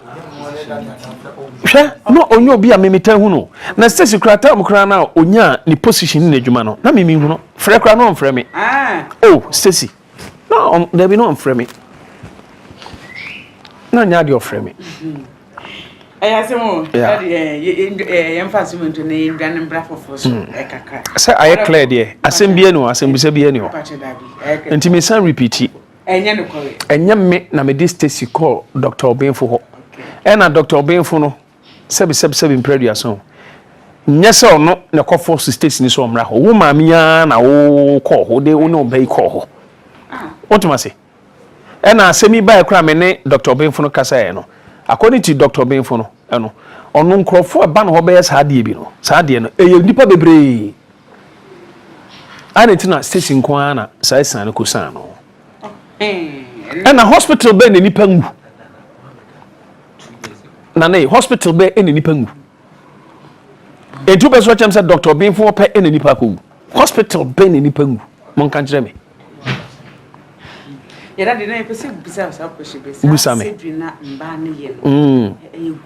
hwe no onyo bia me meta hunu na Stacy kra tam kra na onya ni position ni adwuma no na me hunu frɛ kra no mfrɛ me oh Stacy no there be no mfrɛ me na nya de ofrɛ me ayasemo emphasize to ne ndwan mbra fofo so ekaka say aye clear there asem bia no asem bisa bia no enti me san repeat enye no kore enye me na me dis Stacy call Dr. Obenfo ho na Dr. Obenfo no sebi impredia so nye se ono ne kofo Stacy ni so mra ho wo maamia na wo call ho de wo no bai call ho otuma se na asemi bai kra me ne Dr. Obenfo no kasa e no according to Dr. Bempa no ono nkrofo eba no ho be saade bi no saade no eye nipa bebre ane tina Stacy nko ana sai san ko san no na hospital be ne nipa ngu na ne hospital be ne nipa ngu etu be so chem say Dr. Bempa pe ne nipa ko hospital be ne nipa ngu mon kan kire me yada de na pese bisa sa kwese bisa me na mba ne ye no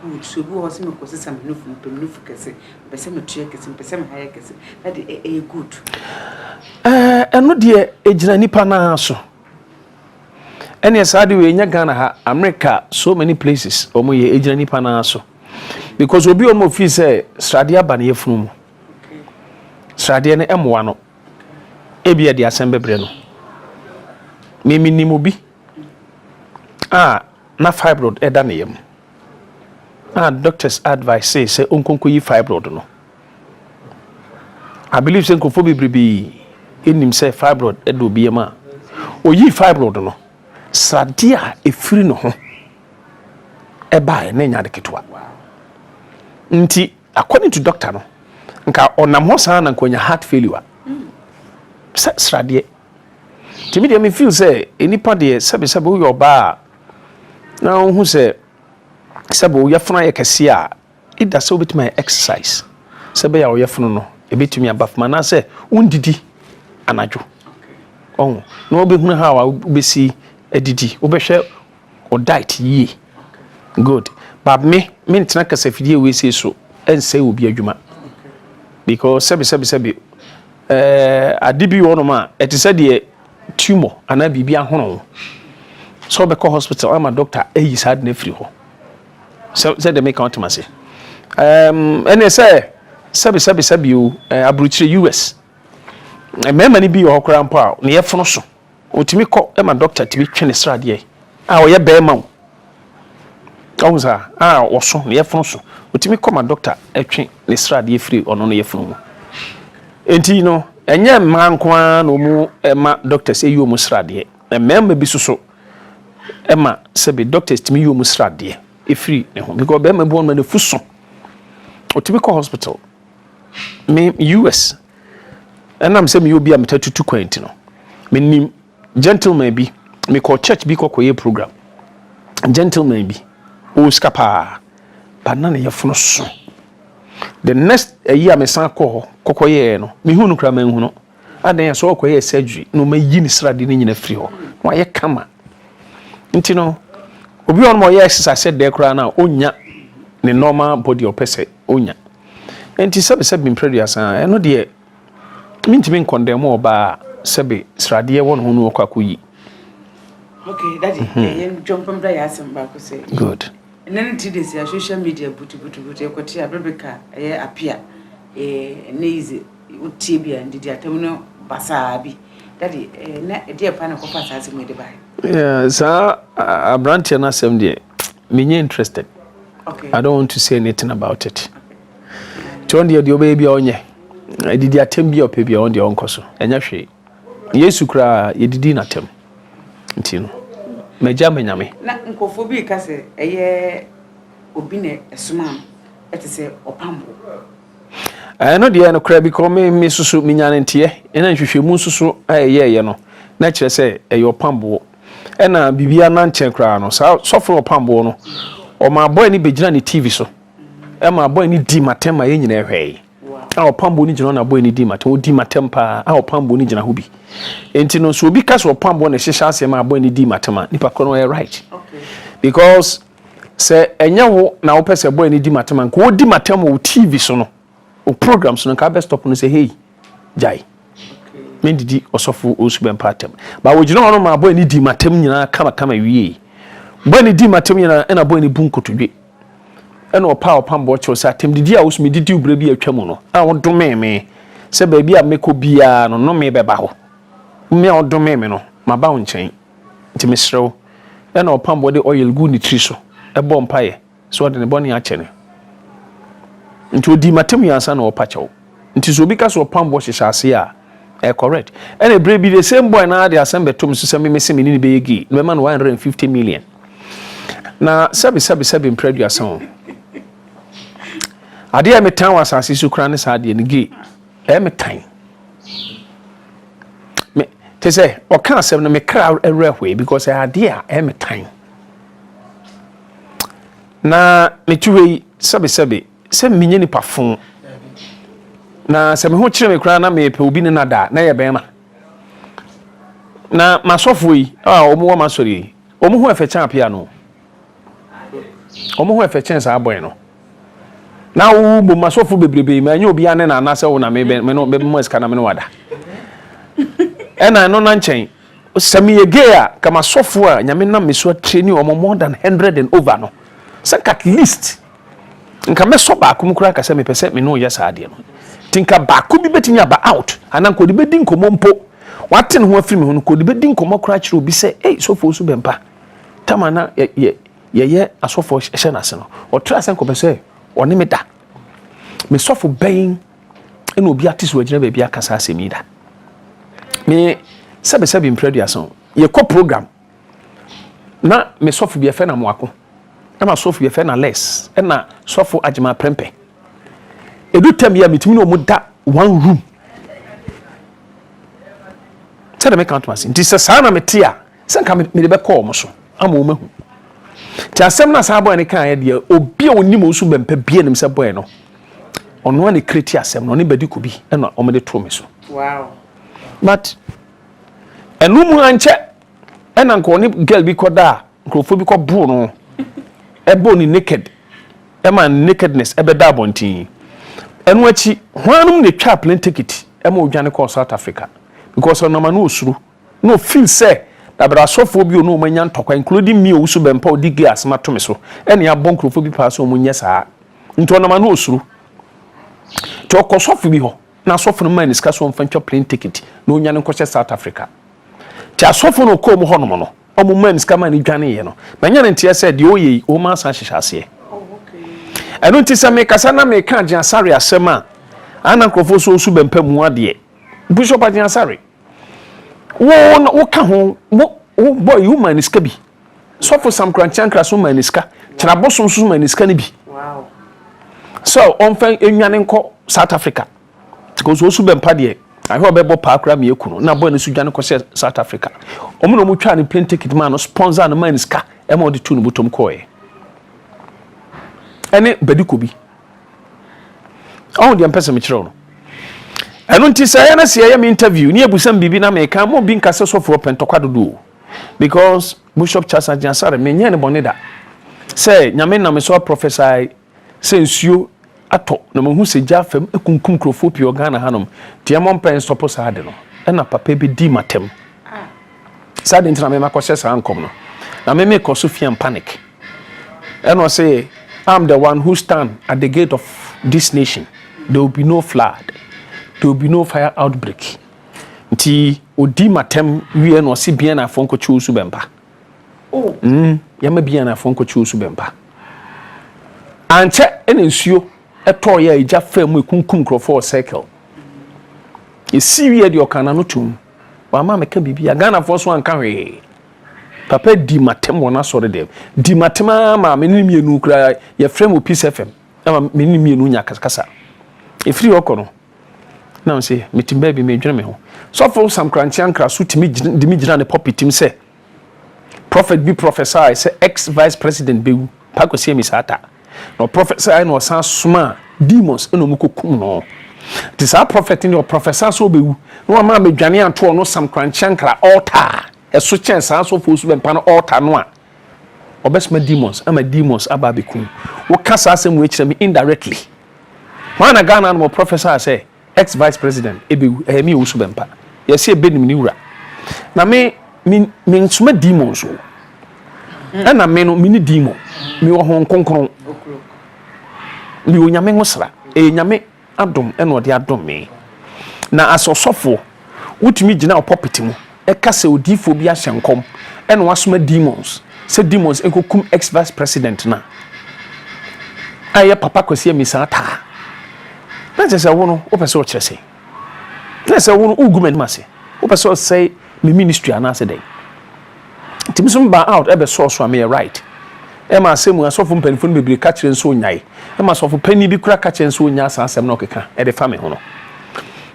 good so bi wo se me kosesa me nufu kese pese me tue kese pese me haye kese that good eno de ejina nipa na so ene asade we nya Ghana ha America so many places omo ye ejina nipa na so because obi omo fi say strade aba na yefunu mu strade ne emwa no ebia de asem bebre no mimi ni mobi na fibroid eda na yem doctors advice say onkonko yi fibroid no I believe say nkofo bebrebe enim say fibroid edo bi yem a oyi fibroid no sadia efiri no ho eba na nya de ketwa nti according to doctor no nka onam ho sa na nkonya heart failure sadia timi de me feel say enipa de sebe wo yoba na hu say sebe wo yefuna ye kase a ida so betuma exercise sebe ya wo yefunu no ebetumi abafuma na say undidi anajo oh no obehunu ha wa obesi edidi obehwe o diet yi good but me ntina kase fidie we say so ense obi adwuma because sebe adibi wono ma etise de tumor ana bibia hono so be call hospital ama doctor eyi sad na free ho so they make out mase ene say sabi o abruchire US mema ni bi ho kra mpa na ye fono so otimi call ama doctor tibi twene srade a oye Bempa Owusu oso ne yefunu so otimi koma doctor etwe ne srade free ono no yefunu mu enti no enye mankwa no mu ema doctors eyi omu srade emema bi so ema sebe doctors timi yi omu srade free ne ho because Bempa bo no fuso otimi ko hospital me US enam se me obi a metatutu kwenti no menim gentleman bi me call church bi kokoye program gentleman bi o skapa but na ne yefunu so the next year me san kokoye no me hunu kra man hunu adan so kokoye surgery no ma yi ni srade ni nyina free ho no ye kama nti no obi on mo ye exercise de kra na onya ne normal body opese onya nti sebe impredia san eno de mintimi condemn oba sebe srade ye won hunu okwakoyi. Okay, daddy, jump from there back say. Good. And then today social media butu ekotia Rebecca appear easy utibia and the terminal basabi. Daddy, dear pan of passas me the buy. Yeah, sir, a branch and assem dear. Me interested. Okay. I don't want to say anything about it. Turn the baby on ye. I did the attempt be or baby on the uncle so. And yashi. Yes, you cry, you did not attempt. Ntino meja menyame na nkofobi ka se eye obi ne esuma etese opambo no de no kra bi ko me susu minyane ntie ena nhwehwemu susu ayeye no na kire se eye opambo ena bibia na nchen kra no sofo opambo no o ma boy ni begina ni TV so e ma boy ni di matema ye nyina ehwe a opambo ni gina na boy ni di matem o di matempa a opambo ni gina hobi enti no so obi kaso opambo na hihya ase ma boy ni di matema nipa kono e right okay because se enya wo na wo pese boy ni di matema ko o di matema o TV so no o program so no ka be stop no say hey jai okay me didi osofo Owusu Bempa tem ba wo gina ono ma boy ni di matem nyina kama wie boy ni di matem nyina na boy ni bunkotodwe ena opa opambo cho sa tem didi a Owusu me didi ubra bi atwam no a wo dome me se ba bi a meko bia no me beba ho me a wo dome me no ma ba wo nchen nti mesrew ena opambo de oil gu ni tri so e bom paye so de ne boni a chene nti odi matem yansa na opa chew nti so bi ka so opambo hihya ase a correct ena bre bi the same boy na de asembe tom so se me se me ni be yegi no man 150 million na sabi impredu asan ade a metan wasase su kra ne sa ade ne gi metan me te say o kan asem no me kra erehwe because ade a metan na me tuwe sabi se menye ni pafon na se me ho kire me kra na me pe obi ne nada na ye bema na masofo yi omo wa masori omo ho efe chan pia no omo ho efe chen sa boy no na wo bo masofo bebrebe ma anya obi ane na anase wo na me no be mo eska na me no wada ena no na nchen sami yege a kama sofo a nyame na me so training omo more than 100 and over no sank at least nka me so ba akumukura ka se me pese me no yesa ade no tinka ba ku bi betinya ba out anan ko de bedi nkomo mpo waten ho afiri me ho ko de bedi nkomo kura kire obi se sofo Owusu Bempa tamana ye asofo ehye na se no o tra sen ko pese oni me da me sofo ben ena obi atiso agina ba bia kasa asemi da me sebe impredia son ye ko program na me sofo bi efe na moako na ma sofo bi efe na less ena sofo agima prempe edu tem ya mitimi no mu da one room tada me count mas nti se sa na mete a senka me de be call mo so ama o mahu ti asem na sa boy ne kan ye de obi a onim Owusu Bempa bia nim se boy no ono na kreti asem no ne bedi ko bi na o me de to me so wow but enum anche ena nko ni girl bi koda nkrofo bi ko bu no ebo ni naked ema nakedness ebe da bontin enu achi hwanum ne twa plane ticket ema odwane ko South Africa because on na osuru no feel say da bra sofo bi onu manya ntokwa including me Owusu Bempa odi gas mato me so ene ya bon krofo bi pa so munye saa nto na osuru to ko sofo bi ho na sofo no man iska so mfa ntwa plane ticket na onyane ko South Africa ti asofo no ko mu ho no omo man skama ni dwane ye no manya ne ntia said de oye o ma san hyehyase eno nti se me kasa na me ka Agyasare asema ana krofo so osu Bempa mu ade Bishop Agyasare wo ka ho wo boy human iska bi so for some cranchankra so man iska kira bosom so man iska ni bi wow so on fan enwane nko South Africa because osu Bempa de I hope be pa akra me ekunu na boy ne su dwane ko South Africa omo no mo twa ne plane ticket man no sponsor no man iska e mo de tu no botom ko e ene badiko bi on de empese me kire no eno nti say ya na se ya me interview ni ebusam bibi na me kan mo bi nkase sofo pentokwa dodo because Bishop Charles Agyasare me nya ne boneda say nyame na me so prophesy say nsuo ato na mahu se jafam ekunkum krofopia Ghana hanom tie mo mpen stop sa ade no ena papa bi di matem sa de ntina me makose sa ankom no na me koso fiam panic eno say I'm the one who stand at the gate of this nation. There will be no flood. There will be no fire outbreak. Nti odi matem wie no si bia na fonko Owusu Bempa. Oh. Yama bia na fonko Owusu Bempa. Anche ene nsuo eto ya eja fam ekunkum krofo circle. Esi wie de okana no tum. Wa ma meka bibia Ghana for so anka hwe. Papa di matem wona sore dem di matema ma menini mienu kra ye frame Peace FM ama menini mienu nya kasa efiri okono na on say metimba bi me dwene me ho so for some cranchankra so timi dimi gina ne pulpit tim say prophet be prophesy say ex vice president be pakosie mi sata no prophesy no san suma demons eno mukokum no this our prophet in your prophesy so be no ma me dwane anto no some cranchankra altar eso chance aso for Owusu Bempa no altar no a obesma demons ama demons ababekum wo kasa asem we kire me indirectly man na Ghana no professor say ex vice president me Owusu Bempa yes e benim ni wura na me nsuma demons o na me no me ni demon me wo hon konkron me onyame ngosra nyame adom na ode adom me na asosofo wutumi gina opopiti mu ekase odifo bi ahyenkom ene wasoma demons se demons ekokum ex vice president na aye papa kwesi misa ta na je se wono o pese o kyerese na se wono ugumen mase o pese o say me ministry ana se dey timisum ba out ebe so am right e ma asemu asofo mpanifo no bebre ka kyere nso nyai e ma asofo pani bi kura ka kyere nso nya asasem na okeka e de fa me ho no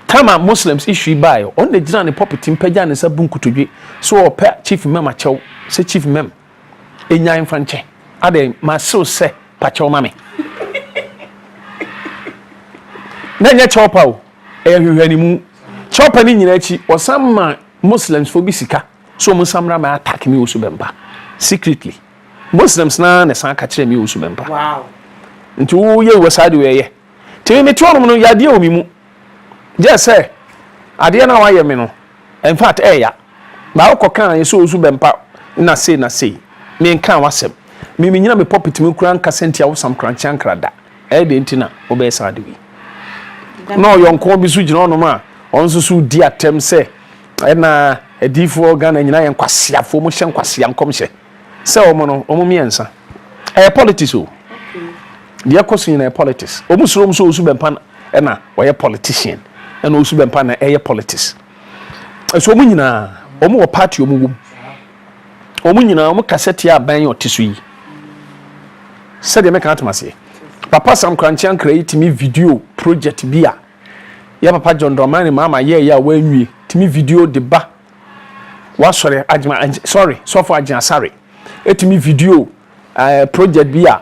Tama Muslims issue by on the gina ne property mpaja ne sa bunkutodwe so opa chief mem achew se chief mem enya mfanche ade ma so se pachew mame na nya chopa o ehwehwani mu chopa ni nyina chi osama Muslims fo bi sika so mo samra ma attack me Owusu Bempa secretly Muslims na ne san ka kire me Owusu Bempa wow nti wo ye wo sade we ye temi metwo no yade o mi mu just say ade na wa ye me no in fact ya ba wo kan so Owusu Bempa na say me nkan wasem me nyina me poppet me kura nka sentia wo sam kranchankra da de ntina wo be sa ade wi no yonko bi su gina no ma onso su di atem say na edifo Ghana nyina ye nkwasiafo mo hye nkwasia nkom hye se omo miensa politics o dia koso nyina politics omo so Owusu Bempa na wo politician na Owusu Bempa na politics so omo nyina omo wo party omo nyina omo kaseti aban otiso yi se de meka atmase papa sam kranchian create me video project bia ya papa John Dramani mama ye ya wanwie timi video de ba wa sorry so for Agyasare etimi video project bia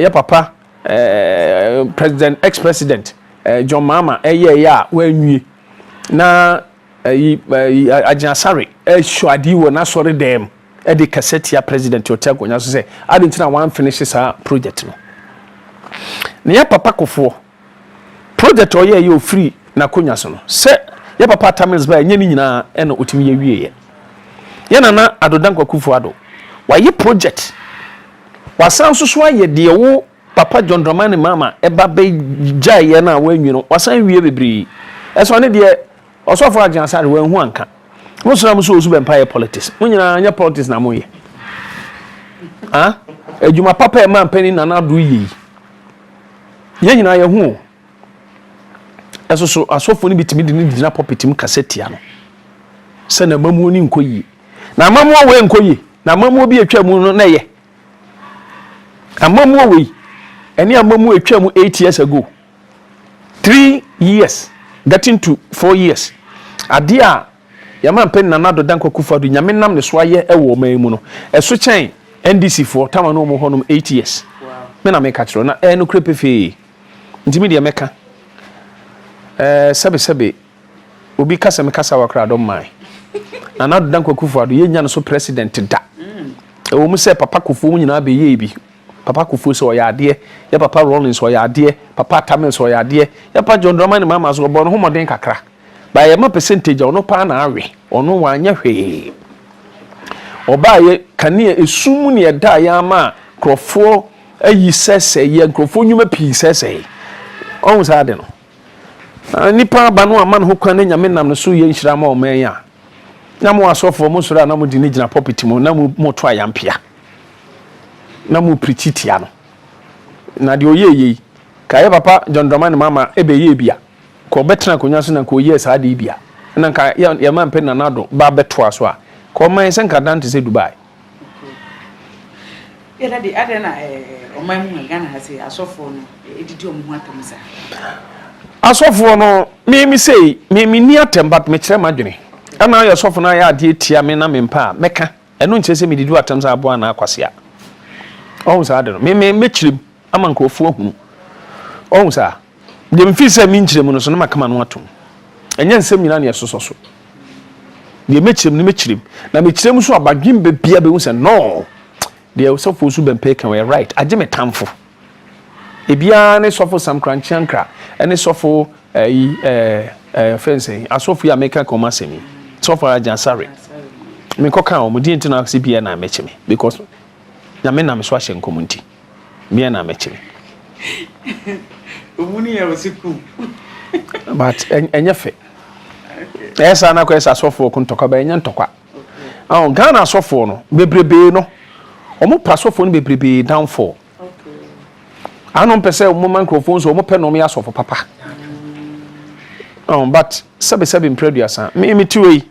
ya papa president ex president John mama ye ya wanwie na Agyasare shwadi wo na sorry dem e de cassette ya president Otego nya so say adentina wan finish sa project no ne ya papa kofo project oye ye free na konya so no se ya papa tamils ba nya ni nyina e na otimi ye wie ye na adodan kwakufu ado wa ye project wasan so aye de wo papa John Dramani mama e ba be jai ye na wanwi no wasan wie bebre e so ne de osofo Agyasare wan hu anka Most of them so Bempa politics. When you are politics na moye. Ah? Ejuma papa e man penny na na do yi. Ye nyina ye hu. Eso so asofo ni bitimi di ni na popetim cassette ya no. Se na mamu ni nkoyi. Na mamu we nkoyi. Na mamu bi atwa mu no na ye. Amamu we. Eni amamu atwa mu 8 years ago. 3 years getting to 4 years. Adia Yaman pen na nado danko kufadu nyame nam ne so aye ewo mamu no eso chen NDC for tama no mo honum 8 years me na me ka kiro na no krepe fe ntimi de meka sebe obi kasa me kasa wakra do mai na nado danko kufadu ye nya no so president da ewo mu se papa kufu mu nyina be ye bi papa kufu so ya ade ya papa Rollins so ya ade papa Tamil so ya ade ya papa John Dramani mama so bo no homoden kakra by a percentage ono pa na awe ono wanya hwe oba ye kane esum ne eda ya ma krofo ayi sese ye krofo nyuma pi sese on sa de no nipa ba no ama no kwan nyame nam no so ye nhira ma o man ya na mo asofo mo soro na mo di ne gina property mo na mo to ayampia na mo prechitia no na de oyeye kaye papa John Dramani mama ebe ye bia ko betra ko nyaso na ko ye sa de bia na nka ya man pe na nado ba beto aso a ko man se nka dante se Dubai ya dadi adena o man mu Ghana ha se asofo no edidi o mu atamsa asofo no me sei me ni atem but me kire madwene ana ya asofo na ya ade tia me na me mpa meka eno nche se me didi atamsa abo na akwase a o sa de no me kire ama nkrofo ahunu o sa de mfi se me nkire mu no so na makama no atom enye nsem nyina na yesoso so de mechirem na mechirem so abadwem bebia be hu se no de Osofo Owusu Bempa kan we right age metamfo ebia ne sofo Sam Kranchankra ene sofo fence asofo ya meka koma semi sofo ajansare me koka o mudi ntina se bia na mechime because na me na me so ahye nkomunti bia na mechime omuni ya wasiku but enyefe esa na kwesa asofo kuntoka ba enya ntokwa Ghana asofo no bebrebe no omo pasofo no bebrebe downfall anon pese omo microphone so omo pe no me asofo papa but sebe impreduasa me tiwe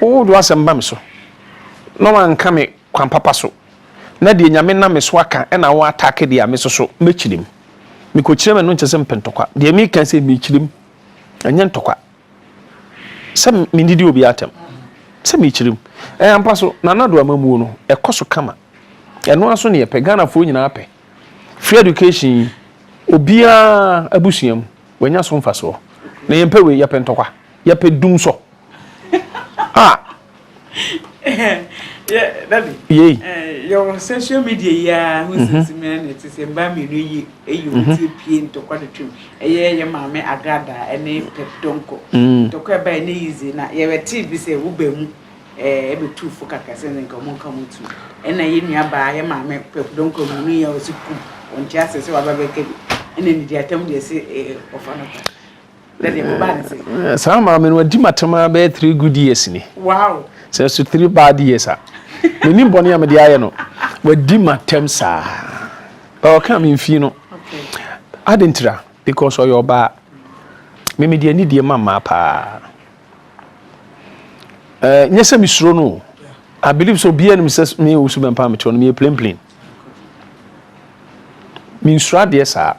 o do asem bam so no man ka me kwan papa so na de nyame na me so aka e na wo attack de ame so mechirim me ko chire me no nche se mpentokwa de me kan se mechirim anya ntokwa se me ndidi obi atem se mechirim ampa so na nado amamu no ekoso kama eno aso ne ye Ghana fo nyina ape free education obia abusuam wanya so mfa so na yempe we ye pentokwa ye pe dum so yeah daddy your social media ya who's man it is mba me no yi eyi pie ntokwa de twem ye maame agrada ene pedonko ntokwa ba ne easy na ye weti bi se wo ba mu ebe tu fo kakase ne nka monka mutu ena ye nua ba ye maame pedonko mu ni ya osiku onti asese wa ba beke ene ni dia tam de se ofana daddy ba ne se sa maame no di matama be 3 good years ni wow so 3 bad years meni boni am de aye no wadi matem sa o ka me mfi no okay adentra because oyo ba me de ani de mama pa nyese misro no I believe so bia no says me Owusu Bempa me to no me plain me nsra de sa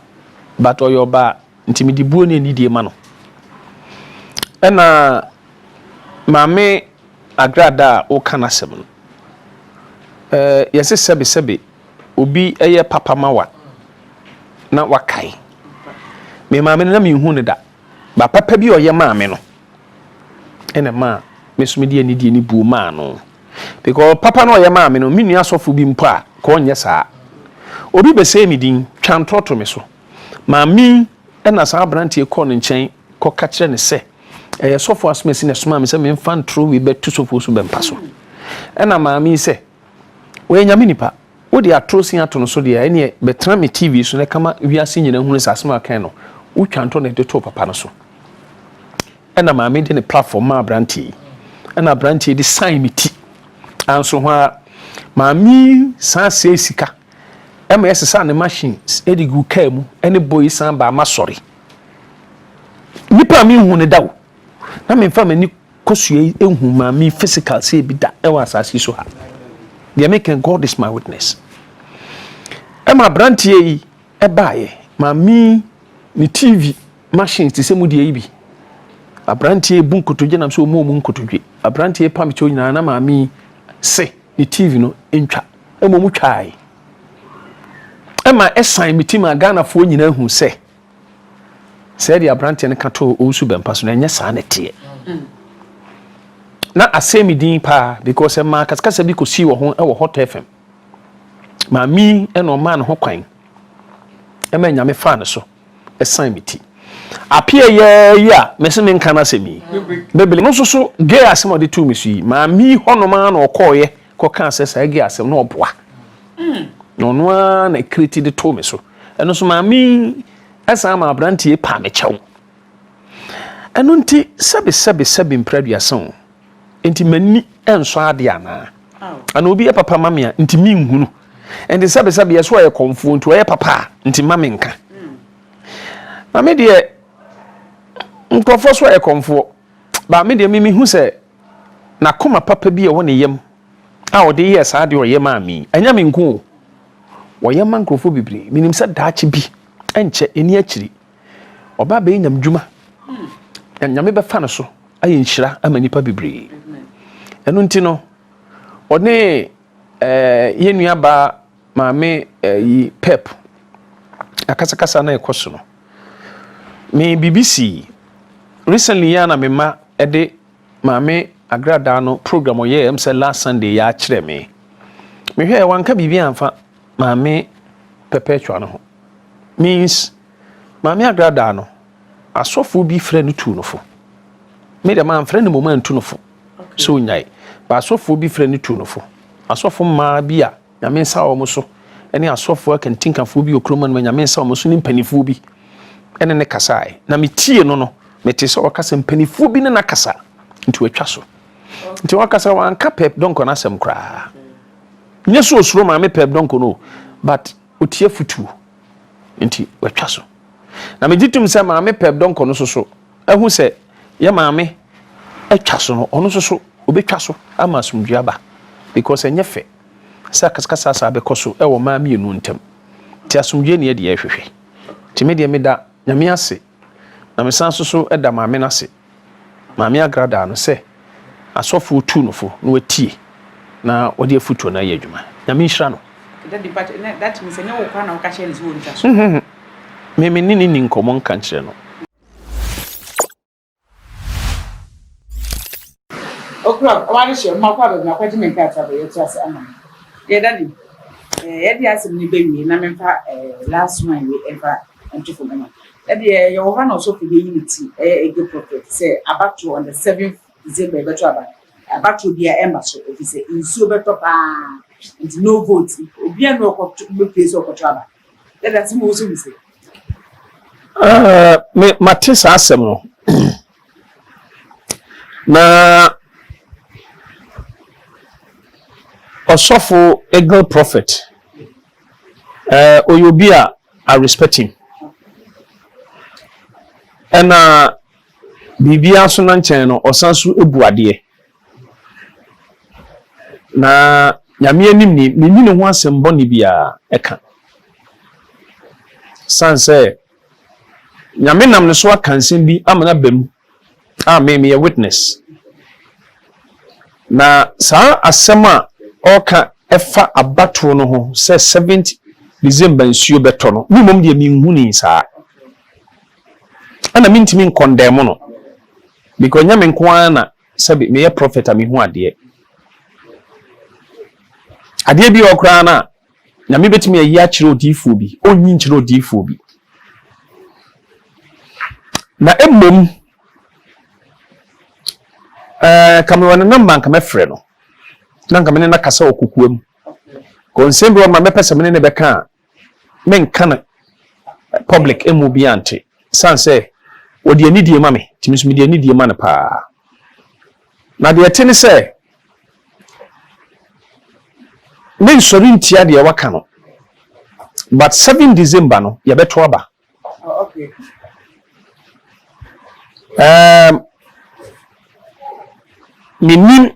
but oyo ba ntimi di buo ne ani de ma no ena mame agrada o kana sem no yese sebe obi eye papa mawa na wakai me maame na me hu ne da ba papa bi oye maame no ene ma me so me die ni bu ma no because papa no oye maame no minu asofo bi mpo a ko onye saa obi be say me din twantoto me so maami ena saa brantie ko ne nchen ko ka kire ne se sofo asmesi ne soma me se me fan true we betu Sofo Owusu Bempa so ena maami se we nyame nipa wo de atrosin ato no so de ene betra me TV so ne kama wiase nyina hunu sasema kan no wo twanto ne de to papa no so ɛna maame de ne platform ma abrantie ɛna abrantie de sign me ti anso ho a maame san sɛ sika ɛma yɛsesa ne machines ɛde gu kaa mu ɛne boy san ba ma sɔre nipa mi hu ne dawo na me mfa mani kosua ehu maame physical say bi da ɛwɔ asase so ha deɛ make God is my witness ɛma abrantie yi ɛbaaye maame ni TV machines te sɛ mu deɛ yi bi abrantie bu nkotodwe nam so mu nkotodwe abrantie pam cho nyina na maame se ni TV no ntwa ɛmo mu twae ɛma ɛsan mi ti ma Ghana fo nyina hu sɛ de abrantie ne ka to Owusu Bempa so na nyɛ saa ne teɛ na asemi din pa because ma kaskasa bi ko si wo ho ɛwɔ Hot FM maame ɛna ɔma ne ho kwan ɛma nyame fa ne so ɛsan mi ti apia ye ya mese me nka na semi bebele no so gay asem ode tu mi so yi maame honoma na ɔkɔɔye kɔka asesa gay asem na ɔboa no no na kriti de to mi so ɛno so maame ɛsan ma abrantie pa me kyɛw ɛno nti sɛbe mpraduason nti mani ɛnso ade ana ana obi papa mame a nti mi nhunu nti sɛbe yeso ayɛ konfo nti ɔyɛ papa nti mame nka na me de nkrofo so ayɛ konfo ba me de mi hu sɛ na koma papa bi a wɔ ne yam a ɔde yɛ saa de ɔyɛ maame anya me nko wɔyɛ man nkrofo bibre minim sɛ daache bi ɛnkyɛ eni akyiri ɔba bɛ nyam dwuma nyame bɛfa no so ayɛ nhyira ama nipa bibre ɛno nti no ɔne yenua ba maame yi pep akasakasa na ɛkɔ no me BBC recently ya na me ma ɛde maame agrada no program ɔyɛ am sɛ last Sunday ya kyerɛ me hwɛ wanka bibi amfa maame perpetual no ho means maame agrada no asofo bi frɛ no tu no fo me de man frɛ no moment tu no fo so nyai ba asofo bi frɛ no tu no fo asofo ma bi a nyame nsa wo mo so ɛne asofo akantinkafo bi okroma no nyame nsa wo mo so ne mpanifo bi ɛne ne kasae na me tie no mete sɛ ɔkasa mpanifo bi ne na kasa nti watwa so nti wakasa wanka pep donko na asɛm kraa nyɛ so osuro maame pep donko no but otie futu nti watwa so na me ditum sɛ maame pep donko no so ɛhu sɛ yɛ maame atwa so no ɔno so obetwa so ama asomdua ba because ɛnyɛ fɛ sɛ kaskasa sa abɛkɔ so ɛwɔ maame enu ntam ti asomdua ne yɛ de ɛhwehwɛ ti me de me da nyame ase na me san so ɛda maame na ase maame agrada no sɛ asɔfo tu no fo no watie na ɔde afutuo na yɛ adwuma nyame nhyira no that means no kwa na ka share nso ntwa so me ni nkomo nka nkyerɛ no okra wani share ma kwa ba kwa ji menka ta ba yetu ase ama ye dadi ye di asem ni bewie na memfa last one we ever ntwe for me dadi ye wo na so for the unity a good prophet say about to on the 7th December beto about to be a ember so if say insuo beto pa and no vote obi an no place okotraba that's mo so we say me matisa asem no na osofo eagle prophet oyobia I respect him and bibia so na nchen no osanso ebuade na nyame anim ni ne ho asem bɔ ne bia ɛka sanse nyame nam ne so aka nsɛm bi amana bam a me a witness na saa asɛm a ɔka ɛfa abato no ho sɛ 7th December nsuo bɛtɔ no mmom de mi nhuni saa ana mintimi nkondem no because nyame nko na sɛbe me yɛ prophet a me hu ade bi okra na nyame betimi ayi akyerɛ odifo bi onyi nkyerɛ odifo bi na emmom kamera na bank mefrɛ no na nkamene na kasa okukuam ko nsɛmbi wa ma mepɛsɛ mene ne bɛka men kana public emu bi ante sanse odi ani die ma me timi so me di ani die ma ne pa na de tene say men sori ntia de waka no but 7 December no ye beto aba okay menin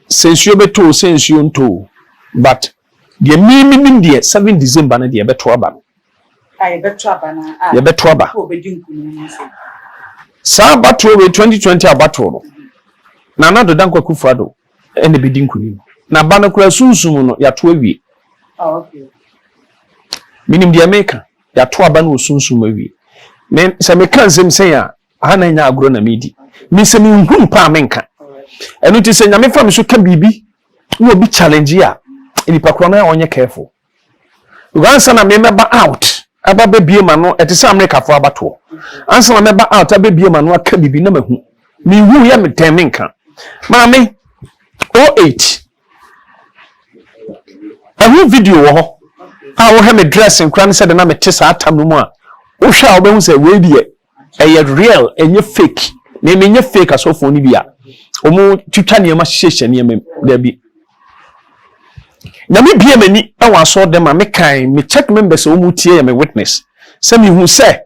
sensuo beto sensuo nto but de mimi de 7 December no de ye beto aba no ai beto aba na ye beto aba ko be dinkunu sa bato we 2020 abato no na na do dankwa kufuado ene be dinkunu na ba no kura sunsum no ya to awie okay minim de America ya to aba no sunsum awie me se me kan sem sen ya ana nya agro na medi mi se mi hu pa menka enu ti se nya me fa me so ka bibi no obi challenge ya eni pakro na onye careful once na me meba out aba be bie ma no eti se America fo abato ansa na meba out aba bie ma no aka bibi na mahu mi hu ya me tem menka ma me 08 ahu video wo ho a wo ha me dressing kran se de na me tesa atam no mu a wo hwa wo be hu se we die eye real enye fake na me nye fake asofo ni bia omo twitwa ne ma hyehye ne ma da bi na me bia mani a waso dem a me kan me check members omo tie me witness se me hu se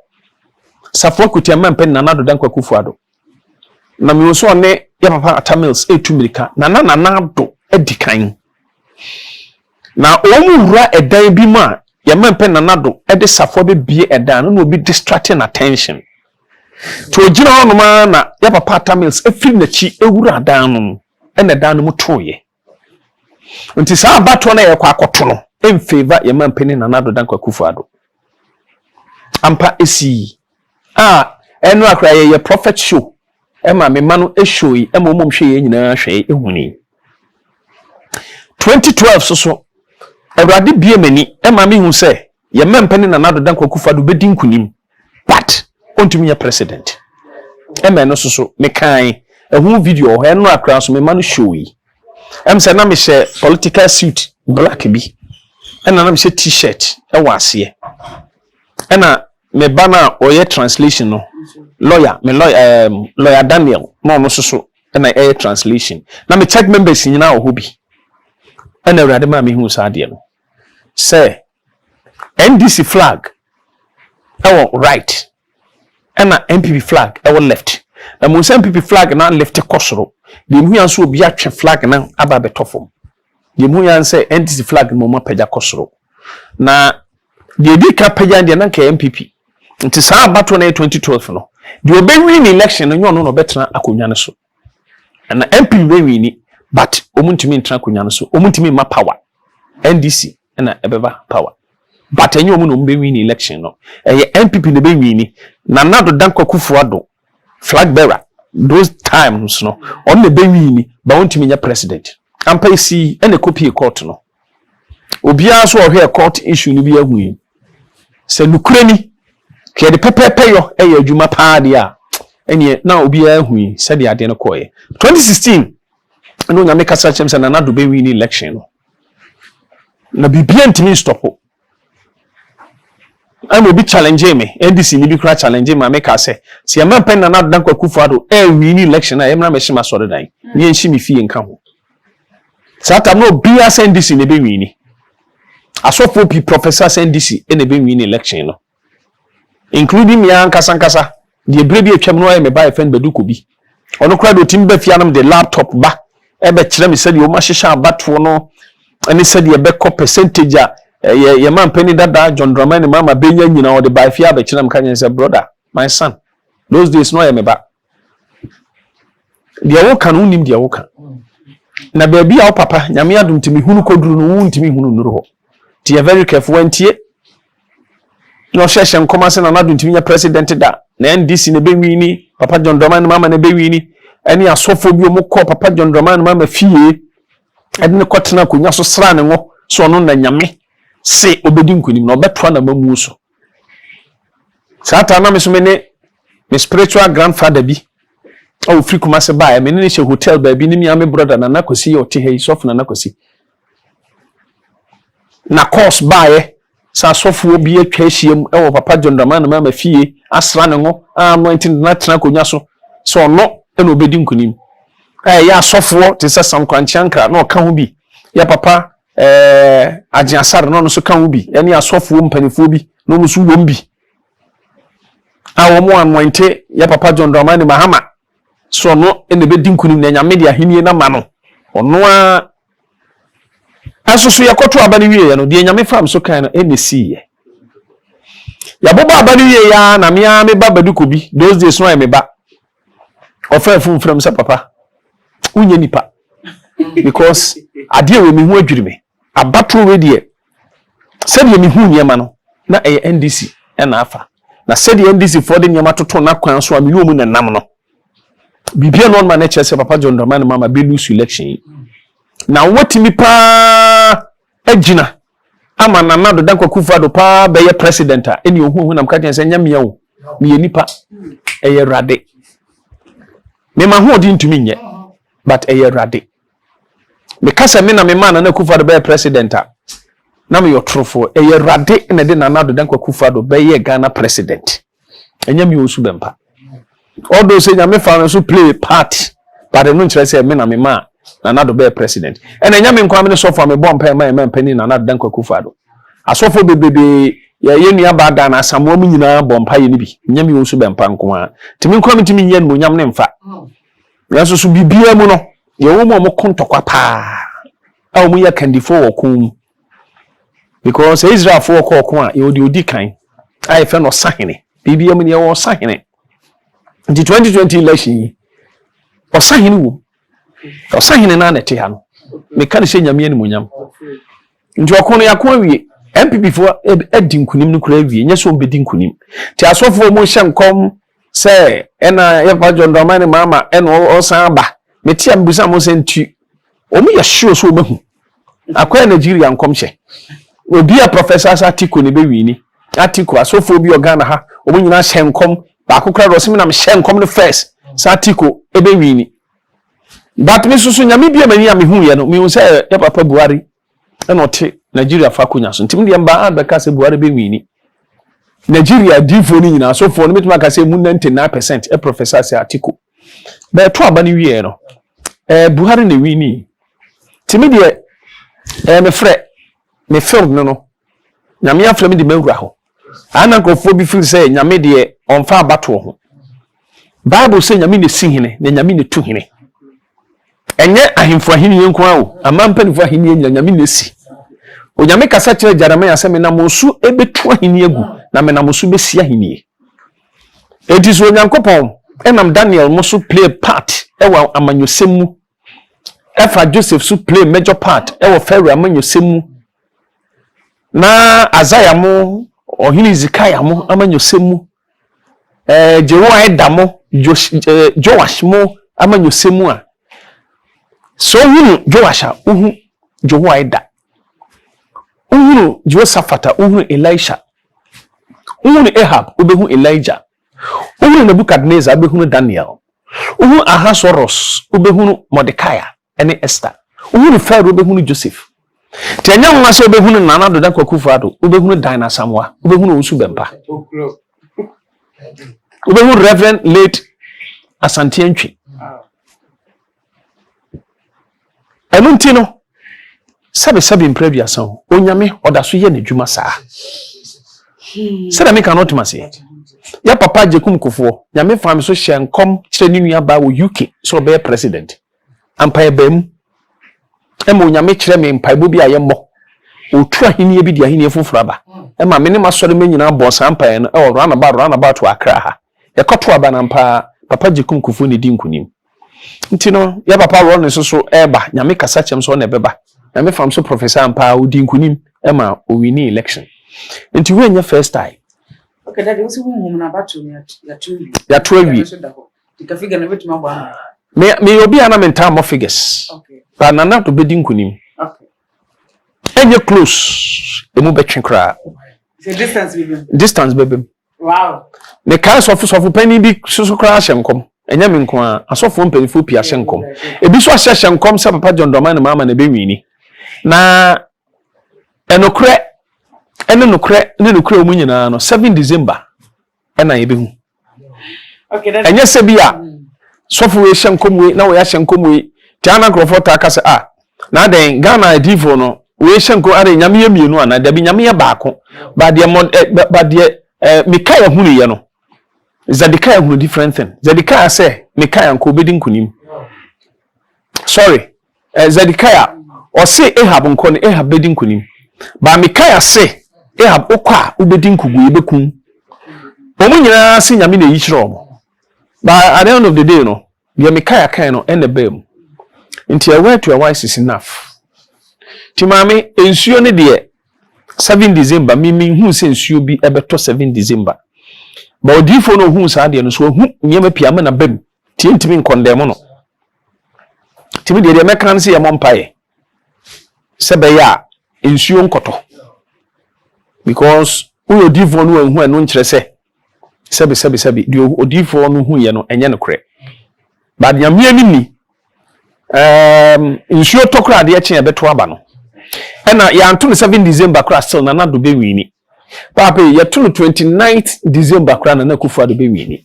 safo kutia mampen na nado dan kwakufu ado na me so ne ya papa atamils etumirika na nado edikan na omu wura edan bi ma ya mampen na nado ede safo be bie edan no obi distracting attention to ojira hono ma na ya papa atamils efiri na chi ewura dan no ene dan no mutoye nti sa bato na ye kwa akoto no in favor ya mampen na nado dan kwakufu ado ampa esi enu akra ye prophet show ema me manu show yi ema omom hwe ye nyina hwe ehuni 2012 so awrade bie mani ema me hu se ye mempani na nado dan kwakufa do bedi nkunim but ontumi ye president ema no so me kan ehu video enu akra so me manu show yi se na me she political suit black bi ena na me she t-shirt ase ena me bana oye translation no lawyer lawyer Daniel no so na translation na me check members nyina o hobi na awrade ma me hu sa de no say NDC flag right na MPP flag left na mo MPP flag na left kosoro de hu yan so obi atwe flag na aba betofom de hu yan say NDC flag mo ma pagya kosoro na de bi ka pagya de na ka MPP nti saa bato na 2012 no de obewin election no nyono no betena akonwa ne so na MP be wini but omuntimi ntra akonwa ne so omuntimi ma power NDC na ebeba power but enyo omu no be win election no MPP ne be wini na nado dan kwakufu ado flag bearer those times no on ne be wini ba wontimi nya president ampa isi ene copy court no obia so ohwe court issue ni bi ahu se nukurani ke de pepepe yo adwuma pa de a ene na obi ahu se de ade no koye 2016 no nya make kasa chem se na nado be win election no na bibia ntimi stop am obi challenge me NDC ni bi kra challenge me make ase se am pen na nado dan kwakufu ado win election na emra me hima so de dan ni enchi me fie nka ho sata no bia NDC ne be win asofo pi professor NDC ene be win election no including me ankasa the brebe atwam no me buy friend beduko bi ono kra do timba fianam the laptop ba e be kire me se de o ma hyehyɛ abato no ani se de be ko percentage a ye man pani dada John Dramani mama benya nyina o de buy fia be kire me kanya say brother my son those days no me ba de wo kan unim de wo kan na ba bia o papa nyame adum timi hunu koduru no wuntimi hunu nuru ho ti you very careful when tie no sheshe nkoma se na nadu ntimi nya president da na NDC ne bewini papa John Dramani mama ne bewini ani asofo bi o mukọ papa John Dramani mama fie adine kotena konya so sra ne ngo so no na nyame se obedi nkunim na obeto na mamu so sata na me so me spiritual grandfather bi o free kuma se ba me ne she hotel ba bi ni mi ame brother na nakosi o te hei sof na nakosi na course ba sa asofo bi atwa ahiem e papa John Dramani Mahama fie asra ne ho anointing na tena konya so no e no obedi nkunim ya asofo te se Sankwankyankra na oka ho bi ya papa Agyasar no so ka ho bi ene asofo mpanifo bi no musu wom bi awomo anointe ya papa John Dramani Mahama so no e no obedi nkunim na nyame de ahenie na ma no ono a asusu yakoto abani wie no de nyame fam so kan no enesi ye ya boba abani wie ya na me ba baduko bi those days no me ba ofa from sa papa unye nipa because ade we me hu adwirime abato we de said me hu nyema no na NDC na afa na said NDC for de nyema toto na kwan so ameli omu na nam no bibia no man na chese papa John Dramani Mahama be lose election na watimi pa agina ama Nana Addo Dankwa Akufo-Addo pa be ye president a eni ohun na mka tense nya mia wo me ye nipa eye rade me ma ho odi ntumi nye but eye rade me kasa me na me man Nana Akufo-Addo be president a na me yo trofo eye rade na de Nana Addo Dankwa Akufo-Addo be ye Ghana president enya me Owusu Bempa all those say nya me fa so play part but no nkyere say me na me ma Nana Addo be president and enya me nkwa me so for me bomb pay my pani Nana Addo Dankwa Akufo-Addo asofo bebebe ye nua ba da na asamo mu nyina bomb pay ni bi enya me Owusu Bempa nko a timi nkwa me timi yen mo nyam ne mfa ya so bibia mu no ye wo mo kontokwa pa a mo ya kandifo wo kun because Israel for ko a ye odi kan ai fe no sahene bibia mu ne ye wo sahene the 2020 election o sahene wo o sahene na na te ha no me kan se nyame ni monyam nti okono yakon awie MPP fo edi nkunim no kura awie nya so obedi nkunim ti asofo mo hye nkom se ena ya pa John Dramani Mahama ena o san ba me ti am busa mo se nti o mo ya sure so mahu akwa Nigeria nkom hye obi a Professor Atiko ne be wini Atiko asofo bi Ghana ha o mo nyina hye nkom ba kokra ro se me na me hye nkom no first sa Atiko e be wini but me susu nyame bia mani am hu ye no me hu se ya papa Buhari ena ote Nigeria fa konya so ntim de mba adaka se Buhari be wini Nigeria difo ni nyina so for no metima ka se mu 99% e Professor se Atiko be to aba ni wie no Buhari ne wini timi de me film no nyame afra me de mawura ho ana nkofo bi feel say nyame de onfa abato ho Bible say nyame ne sihene na nyame ne tuhene enye ahemfo ahini yenko awo amampanifo ahini nyame ne si o nyame kasa kire Jeremiah se me na mosu ebetu ahini egu na me na mosu besi ahini ediso nyankopon enam Daniel mosu play part ewa amanyosemu efa Joseph su play major part ewa Pharaoh amanyosemu na Azaya mo ohini Zikaya mo amanyosemu Jehoiada mo Joash mo amanyosemu a so hunu Joasha uhu Jehoiada uhunu Josafata uhunu Elisha uhunu Ahab ubehunu Elijah uhunu Nebukadnezar ubehunu Daniel uhunu Ahasuerus ubehunu Mordecai ene Esther uhunu Pharaoh ubehunu Joseph tianya nwa se ubehunu Nana Addo Dankwa Akufo-Addo ubehunu Dina Samoa ubehunu Owusu Bempa ubehunu Reverend late Asante Antwi enunti no sabe mprebia san onyame odaso ye na dwuma saa me cannot mase ya papa Jekum Kofo nyame fam so hye nkom kire ni nua ba wo UK so be president ampaye bam emo nyame kire me mpaibo bi aye mo otu ahini bi di ahini foforo ba ema me ne masore manyina bo san ampaye no e run about to Accra ha ye koto aba na mpa papa Jekum Kofo ne di nkunim nti no ya papa ro ne so eba nyame kasa chem so na beba nyame fam so Professor ampa odi nkunim ema o wini election nti we nya first time okay daddy we see who na battle ya twawi tika figure na betu mambo ana me obi ana mental mo figures okay ba Nana to bedi nkunim okay enye close emu betwen kra distance bebe wow me ka so penny bi so kra hyenkom enya me nko a asofo mpanifo pia hyenkom ebi so hyenkom se papa John Dramani Mahama na be wini na enokre ene no kre omu nyina no 7 December ena ye behu okay that's enye se bia sofo we hyenkomwe na we hyenkomwe ti ana krofo ta ka se na den Ghana edifo no we hyenko are nyame ye mienu ana da bi nyame ye baako ba de Mikael hunu ye no Zedekiah hunu different thing. Zedekiah say Mikael nko bedi nkunim. Sorry. Zedekiah or say Ahab nko ne Ahab bedi nkunim. Ba Mikael say Ahab okwa ubedi nkugu yebekun. Omu nyina se nyame na yichiro omo. But at the end of the day no, the Mikael kan no end the bem. Nti a word to a wise is enough. Ti mame ensuo ne de 7 December mimi hu se nsuo bi ebeto 7 December. But odifo no hu sa de no so hu nyema piama na bem tie ntimi nkondem no timi de mekan se ye mompae sebe ya ensuo nkoto because we odifo no hu eno nkyere sebe de odifo no hu ye no enye no kre but nyame ni ensuo tokra de ye beto aba no ena ya anto 7 December kra still na do be wini Papa, you tune 29th December crown and Nakufa de Bewini.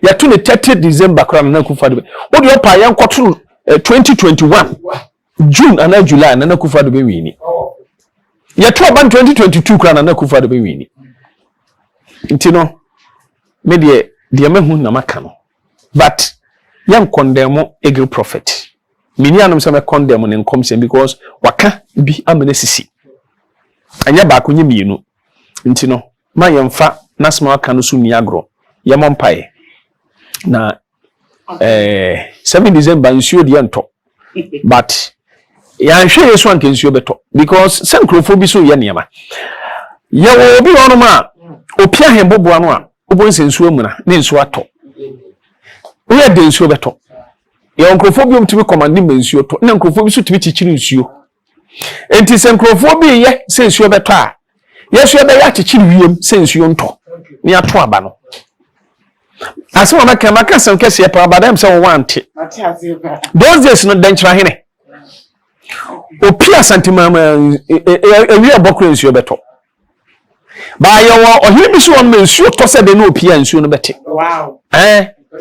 You tune 30th December crown and Nakufa de What your pay young 2021 June and July and Nakufa de Bewini. You 2022 crown and Nakufa de Bewini. Intino, media, the Amehu Namakano. But young condemn eagle prophet. Minianum some condemn and comes because waka be a necessity. And ya back when you know. Ntino ma yemfa nasma aka no so ni agro yemompae na 7 December nsuo de ento but ya hwe yeso anke nsuo beto because sankrofo bi so ye niema ye wo obi ono ma opia hembobo ano a obonse nsuo mu na ne nsuo ato wo ye de nsuo beto ye onkrofo bi omtimi commanding nsuo to na nkrofo bi so timi chichiri nsuo enti sankrofo bi ye se nsuo beto a Yes, you are the attitude since you don't near Twabano. As one I can make some case here, but them so want it. Those days not danger hine. O Pia Santimama a real book you better. By your or he be so on me, so to say they no Pia and soon better. Wow.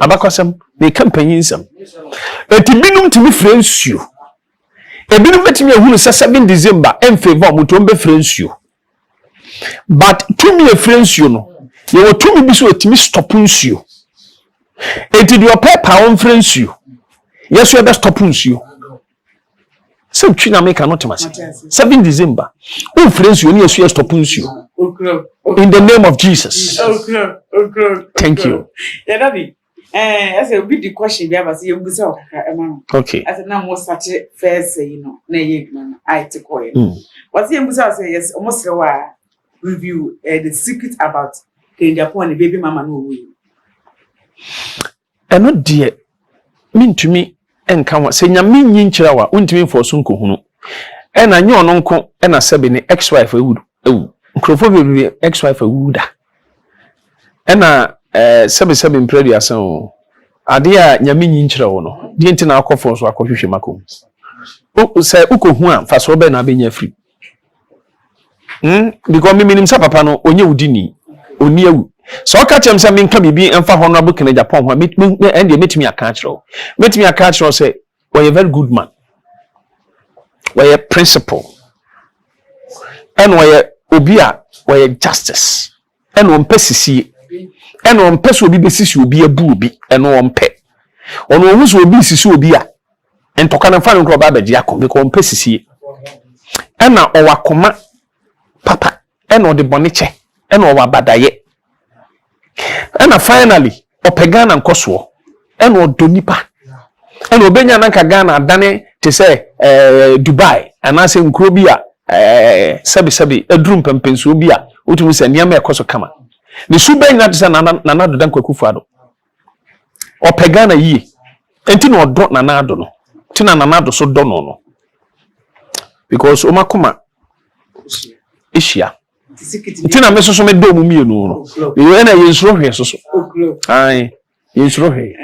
Abacosum, they campaign some. A tibinum to be friends you. A binum bet me who is 7 December and favor Mutombe friends you. But to me a friends you know, you were to me be so at me stopping you. And did your paper on friends you? Yes, you are stopping you. So China make an automatic 7 December. Oh, friends, you yes, you are stopping you. In the name of Jesus. Thank you. Yeah, Daddy. As a big question, we have a see okay. As a number such a fair say, you know, nay, I take away. What's the Musa say? Yes, almost a while. Review the secret about Agyapong baby mama no way. And not dear mean to me and come say nyame nyin kira wa untimi for sunko hunu and anyo ononko and a sebe ne ex-wife would nkrofo be ex-wife would and sebe in prayer so ade a nyame nyin kira wo no die ntina akofo so akohwehwe makom o say ukohu a fa so be na be nya free because me minim sa papa no onye udini oni awu so ka chem say me nka bibi emfa honorable ken Agyapong ho and metimi aka kiro say we a very good man we a principle and we obi a we justice and on pesisi and on peso obi besisi obi abu obi and on pe on Owusu obi sisi obi a entoka na fa nko ba ba giakon because on pesisi and na owakoma papa eno de boniche eno wa badaye ena finally opegana nkoso eno donipa eno obenya nanka Ghana adane te say Dubai anase nkuro bi a sabi edrum pempenso bi a otumi se niam ekoso kama ne subenya te say nana do dan kwakufu ado opegana yi enti no do nana ado no ti nana ado so do no because omakoma Asia. Tina me so me do mu mienu no. We na yensuro hwe so. Ai, yensuro hwe.